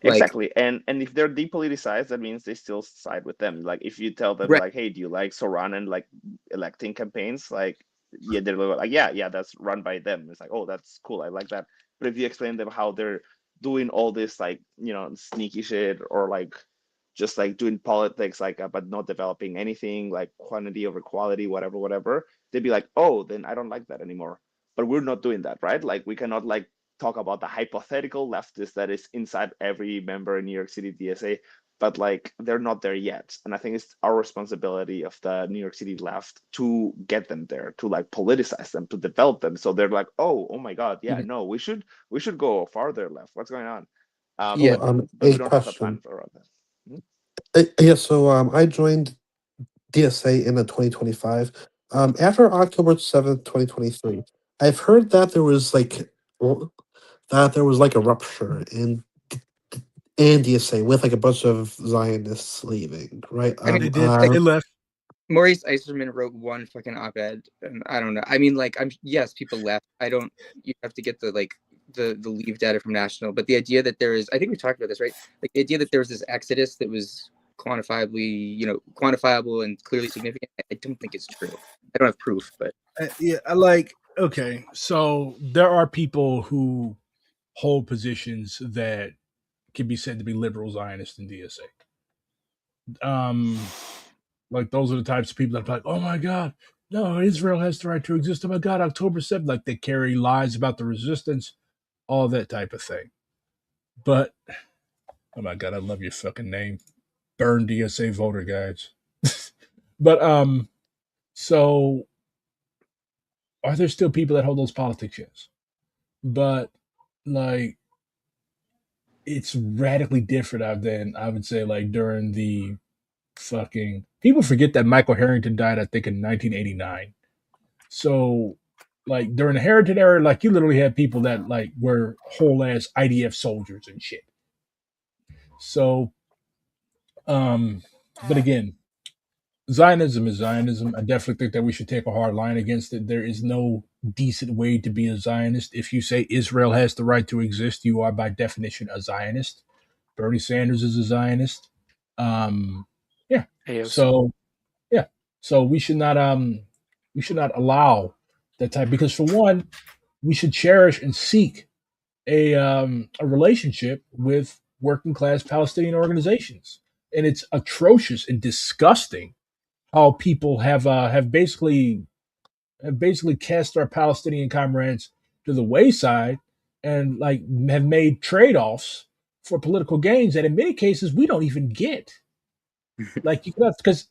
Exactly. And if they're depoliticized, that means they still side with them. Like if you tell them right. like, hey, do you like Soran and like electing campaigns? Like, yeah, they're like, yeah, that's run by them. It's like, oh, that's cool. I like that. But if you explain them how they're doing all this like, sneaky shit, or like just like doing politics, like but not developing anything, like quantity over quality, whatever, they'd be like, oh, then I don't like that anymore. But we're not doing that, right? Like we cannot like talk about the hypothetical leftist that is inside every member in New York City DSA, but like they're not there yet. And I think it's our responsibility of the New York City left to get them there, to like politicize them, to develop them. So they're like, oh my God, yeah, no, we should go farther left. What's going on? Yeah. But we A don't have a plan question. for that. Yeah, so I joined DSA in 2025. After October 7th, 2023, I've heard that there was like a rupture in DSA with like a bunch of Zionists leaving, right? I mean, They did. They left. Maurice Eiserman wrote one fucking op-ed, and I don't know. I mean, like, yes, people left. You have to get the leave data from National, but the idea that there is, I think we talked about this, right? Like the idea that there was this exodus that was quantifiably, quantifiable and clearly significant, I don't think it's true. I don't have proof, but Yeah, I like okay. So there are people who hold positions that can be said to be liberal Zionist in DSA. Like those are the types of people that are like, oh my god, no, Israel has the right to exist. Oh my god, October 7th, like they carry lies about the resistance, all that type of thing. But oh my god, I love your fucking name. Burn DSA voter guides. But so are there still people that hold those politics? Yes. But like it's radically different than I would say like during the fucking people forget that Michael Harrington died, I think, in 1989. So like during the Harrington era, like you literally had people that like were whole ass IDF soldiers and shit. So but again, Zionism is Zionism. I definitely think that we should take a hard line against it. There is no decent way to be a Zionist. If you say Israel has the right to exist, you are by definition a Zionist. Bernie Sanders is a Zionist. Um, yeah. AOC. So yeah. So we should not allow that type because for one, we should cherish and seek a relationship with working class Palestinian organizations. And it's atrocious and disgusting how people have basically cast our Palestinian comrades to the wayside and like have made trade-offs for political gains that in many cases we don't even get. Like you got because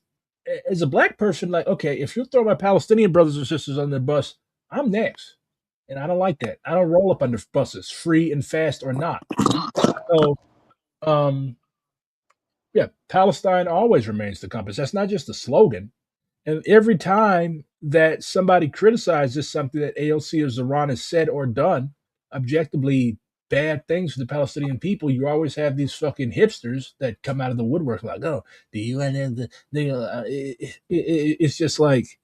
as a black person, like okay, if you throw my Palestinian brothers and sisters on the bus, I'm next, and I don't like that. I don't roll up under buses, free and fast or not. So, um, yeah, Palestine always remains the compass. That's not just a slogan. And every time that somebody criticizes something that AOC or Iran has said or done, objectively bad things for the Palestinian people, you always have these fucking hipsters that come out of the woodwork like, oh, the UN and it's just like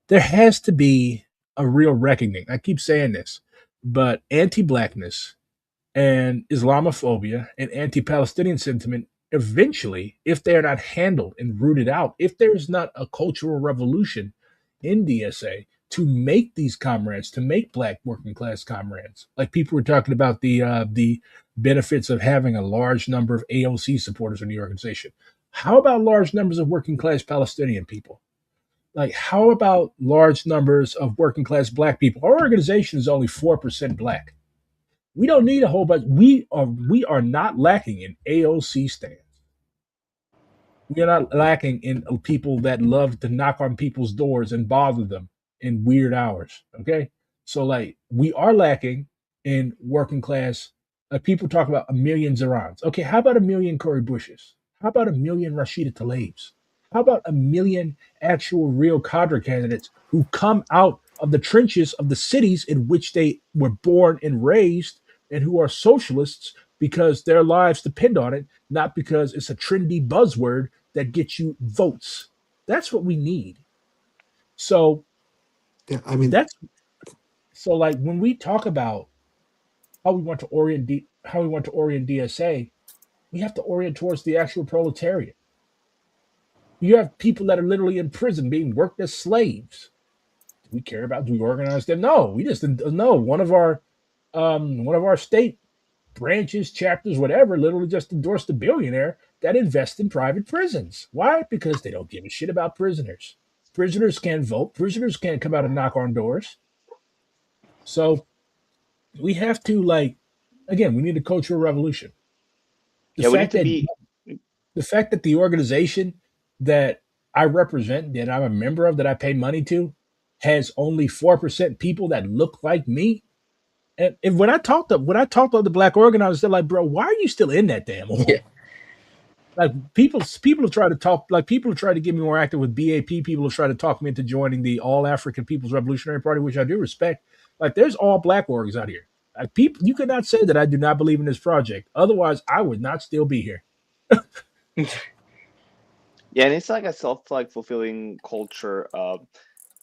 there has to be a real reckoning. I keep saying this, but anti-blackness and Islamophobia and anti-Palestinian sentiment eventually, if they're not handled and rooted out, if there's not a cultural revolution in DSA to make these comrades, to make black working class comrades, like people were talking about the benefits of having a large number of AOC supporters in the organization. How about large numbers of working class Palestinian people? Like, how about large numbers of working class black people? Our organization is only 4% black. We don't need a whole bunch. We are not lacking in AOC stands. We are not lacking in people that love to knock on people's doors and bother them in weird hours. Okay, so like we are lacking in working class. People talk about a million Zerans. Okay, how about a million Cory Bushes? How about a million Rashida Tlaibs? How about a million actual real cadre candidates who come out of the trenches of the cities in which they were born and raised and who are socialists because their lives depend on it, not because it's a trendy buzzword that gets you votes. That's what we need. So Yeah, I mean, that's so like when we talk about how we want to orient DSA, we have to orient towards the actual proletariat. You have people that are literally in prison being worked as slaves. Do we care about? Do we organize them? No, we just no. One of our state branches, chapters, whatever, literally just endorsed a billionaire that invests in private prisons. Why? Because they don't give a shit about prisoners. Prisoners can't vote. Prisoners can't come out and knock on doors. So we have to like, again, we need a cultural revolution. The Yeah, we need fact to that be. the fact that the organization that I represent, that I'm a member of, that I pay money to, has only 4% people that look like me. And when I talked to the black organizers, they're like, "Bro, why are you still in that damn hole?" Yeah. Like people have tried to talk, like people have tried to get me more active with BAP. People have tried to talk me into joining the All African People's Revolutionary Party, which I do respect. Like there's all black orgs out here. Like people, you cannot say that I do not believe in this project. Otherwise, I would not still be here. Yeah, and it's like a self like fulfilling culture.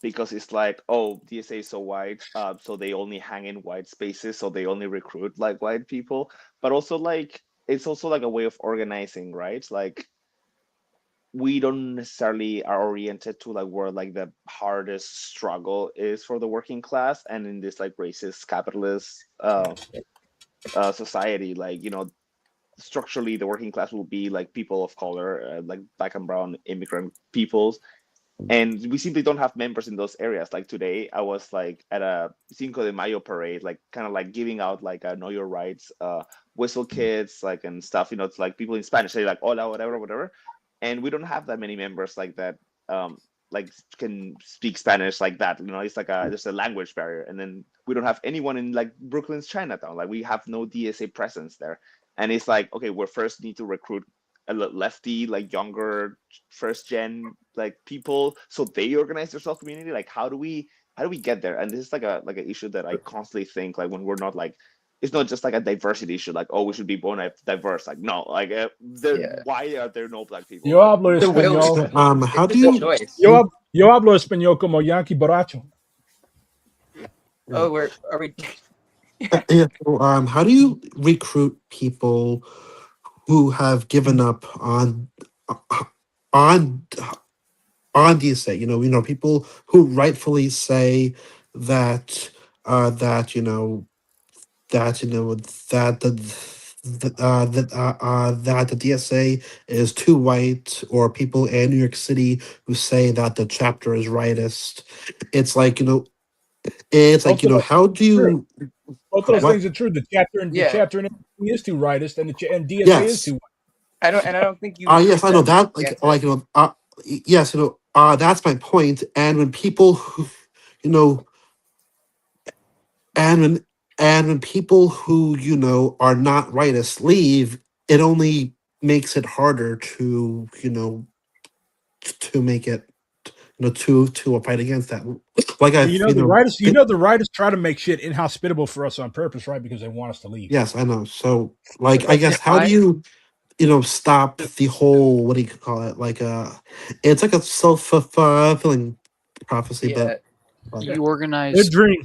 Because it's like, oh, DSA is so white, so they only hang in white spaces, so they only recruit like white people. But also like it's also like a way of organizing, right? Like we don't necessarily are oriented to like where like the hardest struggle is for the working class, and in this like racist capitalist society, like structurally the working class will be like people of color, like black and brown immigrant peoples, and we simply don't have members in those areas. Like today I was like at a Cinco de Mayo parade, like kind of like giving out like a know your rights whistle kits, like, and stuff, it's like people in Spanish say like hola, whatever, and we don't have that many members like that, like can speak Spanish like that. It's like there's a language barrier, and then we don't have anyone in like Brooklyn's Chinatown. Like we have no DSA presence there, and it's like, okay, we first need to recruit a lefty, like younger, first gen like people, so they organize their self community. Like how do we get there? And this is like an issue that I constantly think, like, when we're not like, it's not just like a diversity issue, like, oh, we should be born diverse. Like, no, like why are there no black people? Yo hablo The will is español. How do it's a you? choice. Yo hablo español como Yankee borracho. Oh, are we? Yeah, so, how do you recruit people who have given up on DSA? People who rightfully say that that that that the DSA is too white, or people in New York City who say that the chapter is rightist. It's like how do you Both those what? things are true. The chapter Yeah. in NYC is too rightist, and DSA is Yes. too white. I don't think you. Yes, I know that. Yes, Yes, that's my point. And when people who, you know, and when people who are not rightists leave, it only makes it harder to to make it to a fight against that. Like I, The writers try to make shit inhospitable for us on purpose, right? Because they want us to leave. Yes, I know. So, like, I guess, how do you stop the whole, what do you call it? Like, it's like a self-fulfilling prophecy, yeah. but You Their organize, dream.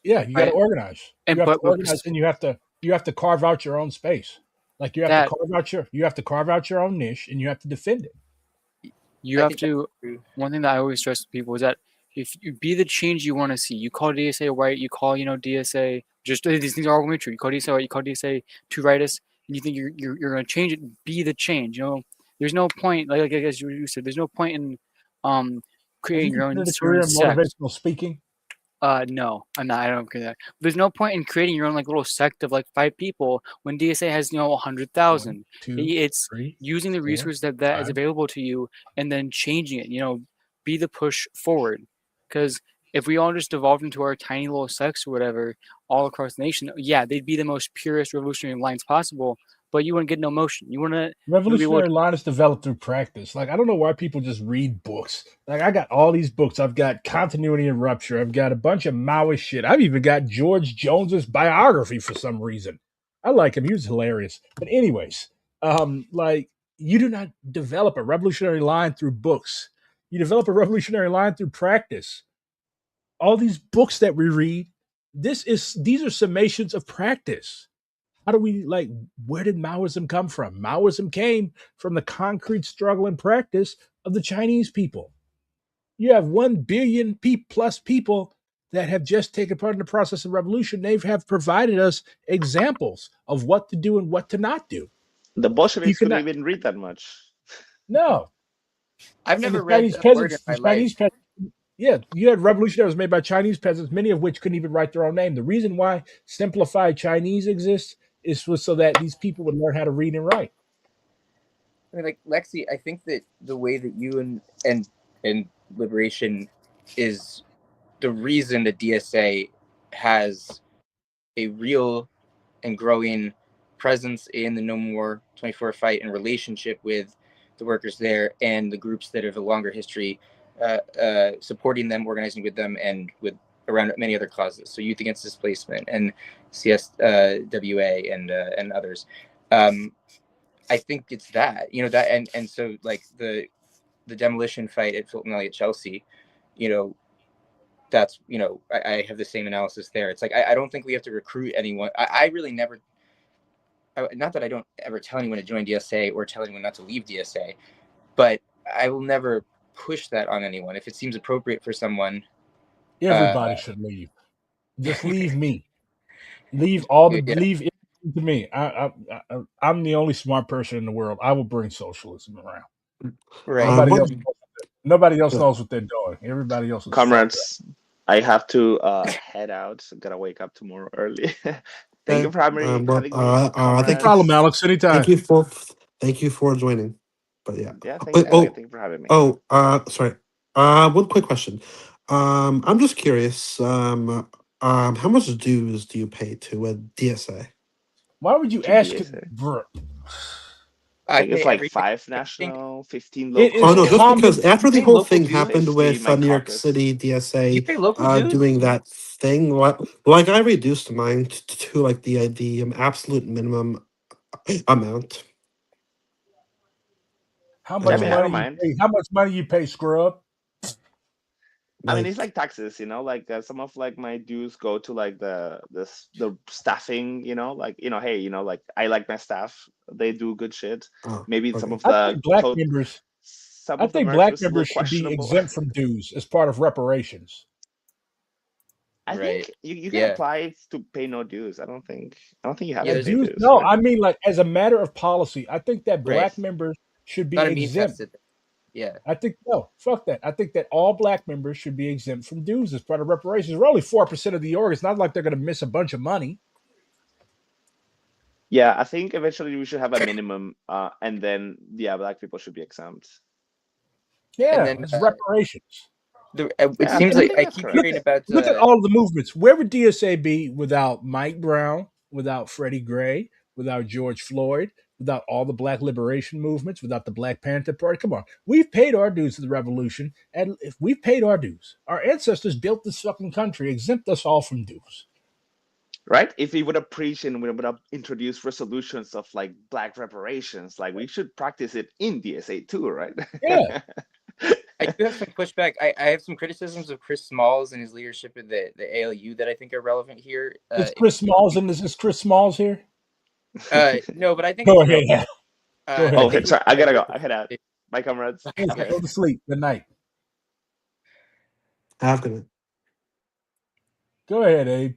Yeah, you got to Right. organize. and You have to but organize, and you have to carve out your own space. Like you have That- to carve out your own niche, and you have to defend it. you I have think to. that's true. One thing that I always stress to people is that if you be the change you want to see, you call DSA white, you call DSA, just these things are all going to be true. You call DSA white, you call DSA too rightist, and you think you're going to change it. Be the change. There's no point. Like I guess you said, there's no point in Have you creating your own considered a certain career in sect. motivational speaking? No, I'm not. I don't agree with that. There's no point in creating your own like little sect of like 5 people when DSA has 100,000. 1, 2, It's 3, using the 4, resources that is 5. available to you and then changing it. Be the push forward. Because if we all just devolved into our tiny little sects or whatever all across the nation, yeah, they'd be the most purest revolutionary lines possible. But you wouldn't get no motion. You want to be able Revolutionary line is developed through practice. Like I don't know why people just read books. Like I got all these books. I've got Continuity and Rupture. I've got a bunch of Maoist shit. I've even got George Jones's biography for some reason. I like him. He was hilarious. But anyways, like you do not develop a revolutionary line through books. You develop a revolutionary line through practice. All these books that we read, these are summations of practice. How do we where did Maoism come from? Maoism came from the concrete struggle and practice of the Chinese people. You have 1 billion plus people that have just taken part in the process of revolution. They have provided us examples of what to do and what to not do. The Bolsheviks couldn't cannot- even read that much. No. I've And never the read Chinese a word in peasants, my the Chinese life. peasants, yeah, you had revolutionaries made by Chinese peasants, many of which couldn't even write their own name. The reason why simplified Chinese exists was so that these people would learn how to read and write. I mean, like Lexi, I think that the way that you and Liberation is the reason that DSA has a real and growing presence in the No More 24 fight and relationship with the workers there and the groups that have a longer history supporting them, organizing with them, and with around many other causes. So Youth Against Displacement and CSWA and others. I think it's that, that, and so like the demolition fight at Fulton Alley at Chelsea, that's, I have the same analysis there. It's like, I don't think we have to recruit anyone. I really never, not that I don't ever tell anyone to join DSA or tell anyone not to leave DSA. but I will never push that on anyone. If it seems appropriate for someone, Everybody should leave. Just leave me. Leave all the Yeah. leave it to me. I'm the only smart person in the world. I will bring socialism around. Right. Nobody else knows what they're doing. Everybody else is Comrades, I have to head out. So gotta wake up tomorrow early. Thank you for having me. I comrades. think no problem, Alex. Anytime. Thank you for joining. But yeah. Yeah, Wait, thank you for having me. Sorry. One quick question. I'm just curious. How much dues do you pay to a DSA? Why would you To ask DSA? it, bro? I think it's pay like everything. 5 national, 15 It local. is Oh no, just common. because after the pay whole local thing dues? happened Basically, with my New York caucus. City You DSA pay local dues? doing that thing, like I reduced mine to like the absolute minimum amount. How I much mean, I don't money you mind. pay? How much money you pay, scrub? I mean, it's like taxes, like some of like my dues go to like the staffing, hey, like I like my staff, they do good shit. Maybe some okay. of I the think black members. some I of the think merch black was a little members should be questionable. exempt from dues as part of reparations. I Right. think you can apply to pay no dues. I don't think you have to there's pay dues. No, right? I mean like as a matter of policy. I think that Right. black members should be Not a mean exempt. tested. Yeah. I think no, fuck that. I think that all black members should be exempt from dues as part of reparations. We're only 4% of the org. It's not like they're going to miss a bunch of money. Yeah, I think eventually we should have a minimum, and then black people should be exempt. Yeah, And then, it's reparations. It seems like I keep hearing about. Look at all of the movements. Where would DSA be without Mike Brown, without Freddie Gray, without George Floyd, without all the black liberation movements, without the Black Panther Party? Come on. We've paid our dues to the revolution, and if we've paid our dues, our ancestors built this fucking country, exempt us all from dues. Right? If we would have preached and we would have introduced resolutions of like black reparations, like we should practice it in DSA too, right? Yeah. I do have some pushback. I have some criticisms of Chris Smalls and his leadership of the ALU that I think are relevant here. Is Chris Smalls and is Chris Smalls here? No, but I think Go it's ahead. relevant. Go ahead. Oh, sorry, I gotta go. I gotta. Bye, comrades. Go to sleep. Good night. Have a good night. Go ahead, Abe.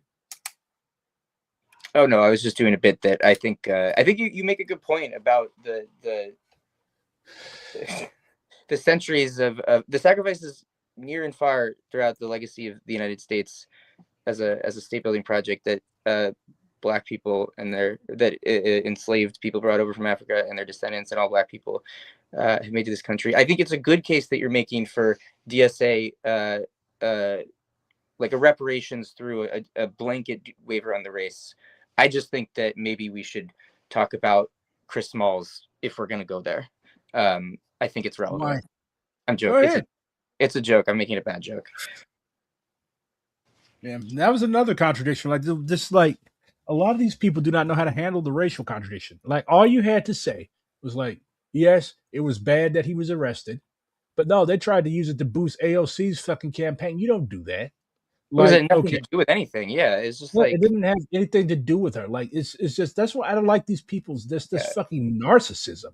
Oh no, I was just doing a bit that I think you make a good point about the centuries of the sacrifices near and far throughout the legacy of the United States as a state building project that black people and enslaved people brought over from Africa and their descendants and all black people have made to this country. I think it's a good case that you're making for DSA like a reparations through a blanket waiver on the race. I just think that maybe we should talk about Chris Smalls if we're going to go there. I think it's relevant. Why? I'm joking. It's a joke. I'm making a bad joke. Yeah, that was another contradiction. Like this, like a lot of these people do not know how to handle the racial contradiction. Like all you had to say was like, yes, it was bad that he was arrested, but no, they tried to use it to boost AOC's fucking campaign. You don't do that. Like, it nothing okay, to do with anything. Yeah, it's just it didn't have anything to do with her. Like it's just that's why I don't like these people's this fucking narcissism.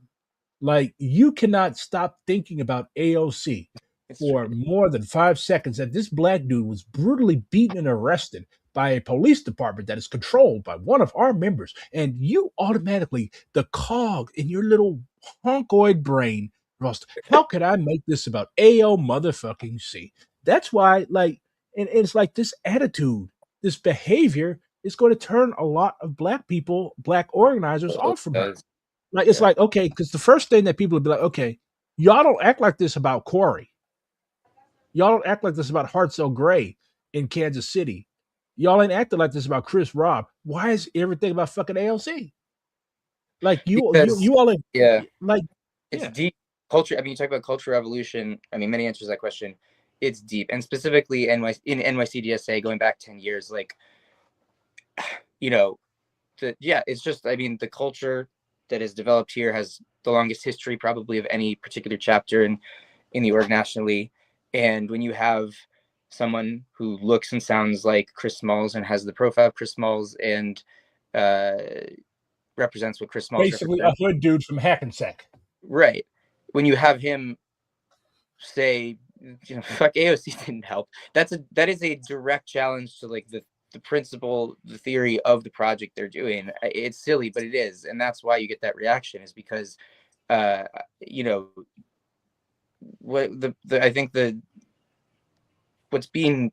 Like you cannot stop thinking about AOC for more than 5 seconds that this black dude was brutally beaten and arrested by a police department that is controlled by one of our members, and you automatically the cog in your little honkoid brain, Rust. How could I make this about AO motherfucking C? That's why, like. And it's like this attitude, this behavior is going to turn a lot of black people, black organizers off from her. Like, it's like, okay, because the first thing that people would be like, okay, y'all don't act like this about Corey. Y'all don't act like this about Hartzell Gray in Kansas City. Y'all ain't acting like this about Chris Robb. Why is everything about fucking AOC? Like you all are, like it's deep culture. I mean, you talk about cultural revolution. I mean, many answers to that question. It's deep, and specifically in NYC-DSA going back 10 years, like, it's just, I mean, the culture that is developed here has the longest history probably of any particular chapter in the org nationally. And when you have someone who looks and sounds like Chris Smalls and has the profile of Chris Smalls and represents what Chris Smalls basically a hood dude from Hackensack. Right. when you have him say, you know, fuck AOC didn't help, that is a direct challenge to like the principle, the theory of the project they're doing. It's silly, but it is, and that's why you get that reaction, is because you know, what I think what's being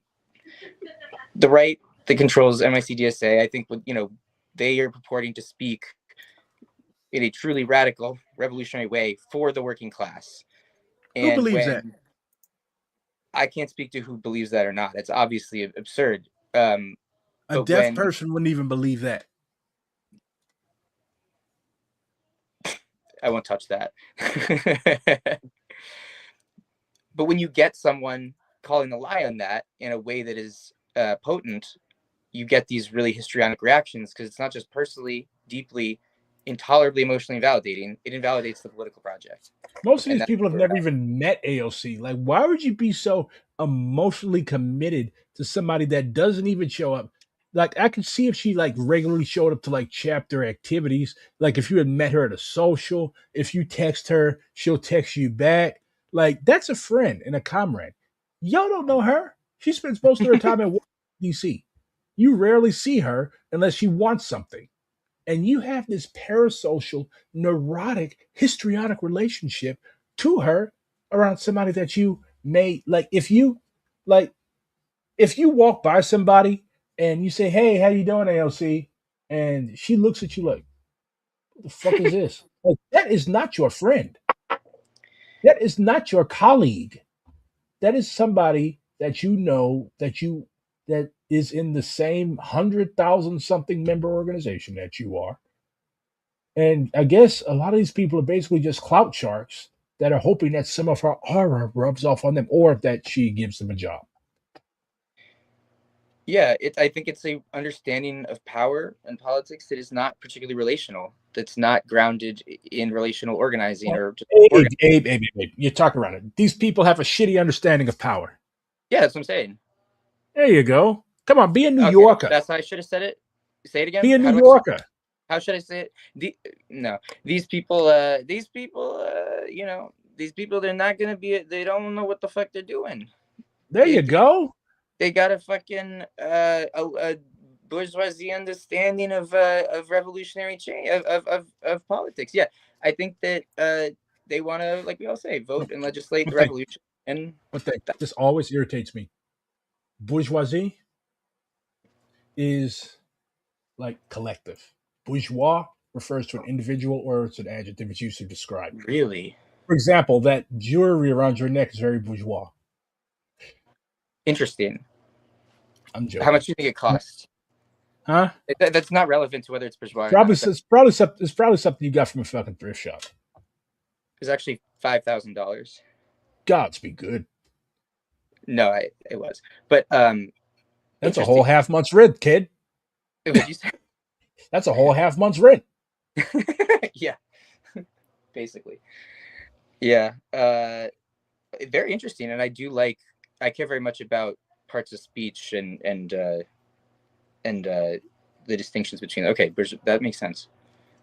the right that controls NYC-DSA, I think, you know, they are purporting to speak in a truly radical, revolutionary way for the working class. Who And believes when that? I can't speak to who believes that or not. It's obviously absurd. A But deaf when person wouldn't even believe that. I won't touch that. But when you get someone calling a lie on that in a way that is potent, you get these really histrionic reactions, because it's not just personally, deeply, intolerably emotionally invalidating. It invalidates the political project. Most of And these that's people have where never even met AOC. Like, why would you be so emotionally committed to somebody that doesn't even show up? Like, I could see if she like regularly showed up to like chapter activities. Like, if you had met her at a social, if you text her, she'll text you back. Like, that's a friend and a comrade. Y'all don't know her. She spends most of her time in DC. You rarely see her unless she wants something. And you have this parasocial, neurotic, histrionic relationship to her around somebody that you may like. If you walk by somebody and you say, "Hey, how you doing, ALC?" and she looks at you like, "What the fuck is this?" Like, that is not your friend. That is not your colleague. That is somebody that you know that is in the same 100,000 something member organization that you are. And I guess a lot of these people are basically just clout sharks that are hoping that some of her aura rubs off on them, or that she gives them a job. Yeah, I think it's a understanding of power and politics that is not particularly relational. That's not grounded in relational organizing or just Abe, you talk around it. These people have a shitty understanding of power. Yeah, that's what I'm saying. There you go. Come on, be a New Okay, Yorker. that's how I should have said it. Say it again. Be a New How do Yorker. how should I say it? No, these people, you know, these people, they're not gonna be. They don't know what the fuck they're doing. There you go. They got a fucking a bourgeoisie understanding of revolutionary change of politics. Yeah, I think that they want to, like we all say, vote and legislate the revolution. And This always irritates me. Bourgeoisie is like collective. Bourgeois refers to an individual, or it's an adjective it's used to describe. Really For example, that jewelry around your neck is very bourgeois. interesting. I'm joking. How much do you think it costs? Huh? That's not relevant to whether it's bourgeois or Probably not. it's probably something you got from a fucking thrift shop. It's actually $5,000. Gods be good. No, it was, but that's a whole half month's rent, kid. What'd you say? That's a whole half month's rent. Yeah, basically. Yeah, very interesting, and I care very much about parts of speech and the distinctions between. Okay, that makes sense.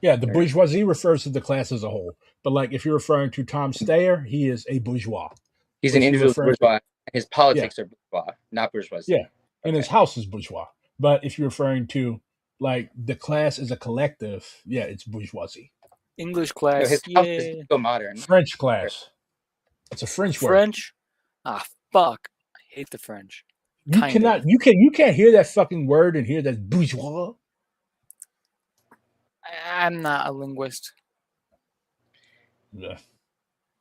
Yeah, the bourgeoisie refers to the class as a whole, but like if you're referring to Tom Steyer, he is a bourgeois. He's an individual bourgeois. His politics are bourgeois, not bourgeoisie. Yeah, and his house is bourgeois. But if you're referring to like the class as a collective, yeah, it's bourgeoisie. English class. No, his house is so modern. French class. It's a French word. French? Ah, fuck. I hate the French. You can't hear that fucking word and hear that bourgeois. I'm not a linguist. Yeah.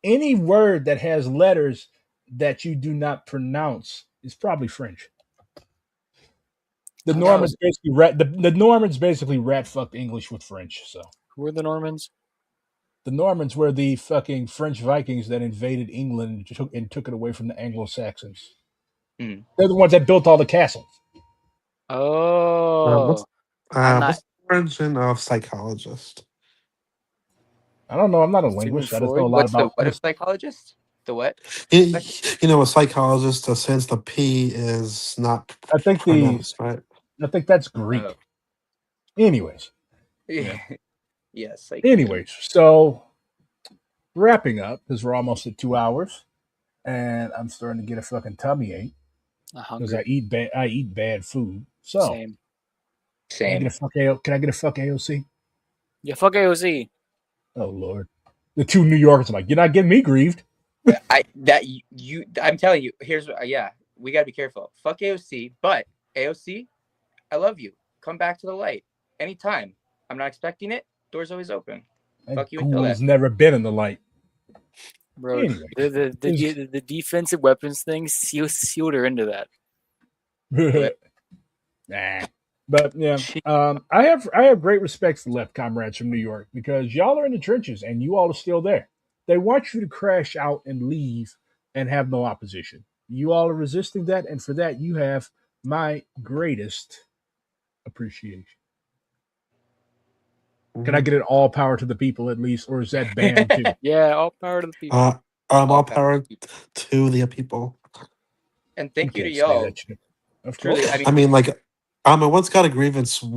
Any word that has letters that you do not pronounce is probably French. The Normans basically rat fucked English with French. So who are the Normans? The Normans were the fucking French Vikings that invaded England and took it away from the Anglo-Saxons. Mm. They're the ones that built all the castles. Oh, what's the origin of psychologist? I don't know. I'm not a linguist. I just know a lot about. What is psychologist? The what? You know, a psychologist, since the P is not pronounced, right? I think that's Greek. Oh. Anyways. Yeah. Yes. Anyways, so wrapping up because we're almost at 2 hours, and I'm starting to get a fucking tummy ache because I Hungry. eat bad. I eat bad food. So Same. can I get Same. Can I get a fuck AOC? Yeah, fuck AOC. Oh Lord, the two New Yorkers are like, you're not getting me grieved. I'm telling you, here's what, yeah, we gotta be careful. Fuck AOC, but AOC, I love you. Come back to the light anytime. I'm not expecting it. Door's always open. That Fuck you until ghoul's then. never been in the light. Bro, Anyway, the defensive weapons thing sealed her into that. nah. But yeah, I have great respect for left comrades from New York because y'all are in the trenches and you all are still there. They want you to crash out and leave and have no opposition. You all are resisting that, and for that you have my greatest appreciation. Can I get an all power to the people at least, or is that banned too? Yeah, all power to the people. All power power to the people. And You thank you to can't say y'all. that shit. Of Truly, course. I mean, like, I once got a grievance, I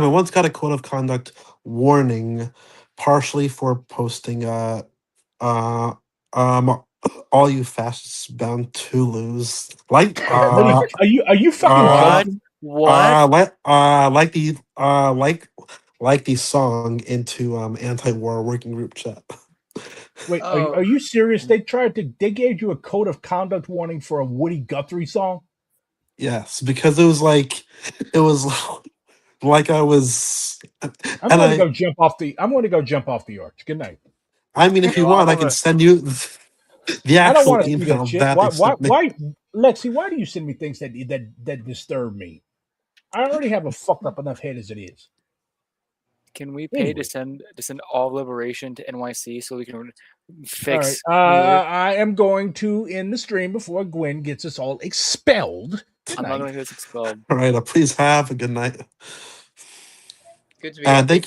once got a code of conduct warning, partially for posting, uh, all you fascists bound to lose, like, What are you fucking uh, joking? What? like the song into anti-war working group chat. Wait, Oh, are you serious? They gave you a code of conduct warning for a Woody Guthrie song? Yes, because it was like like I was, I'm and going to go jump off the arch. Good night. I mean, if you yo, I'm want, I can over. send you the I don't actual want to see that email shit. that they sent me. Why, Lexi? Why do you send me things that disturb me? I already have a fucked up enough head as it is. Can we pay Anyway, to send all liberation to NYC so we can all right. fix New York? I am going to end the stream before Gwen gets us all expelled. Good I'm not night. gonna get expelled. All right, please have a good night, Good to be and here. thank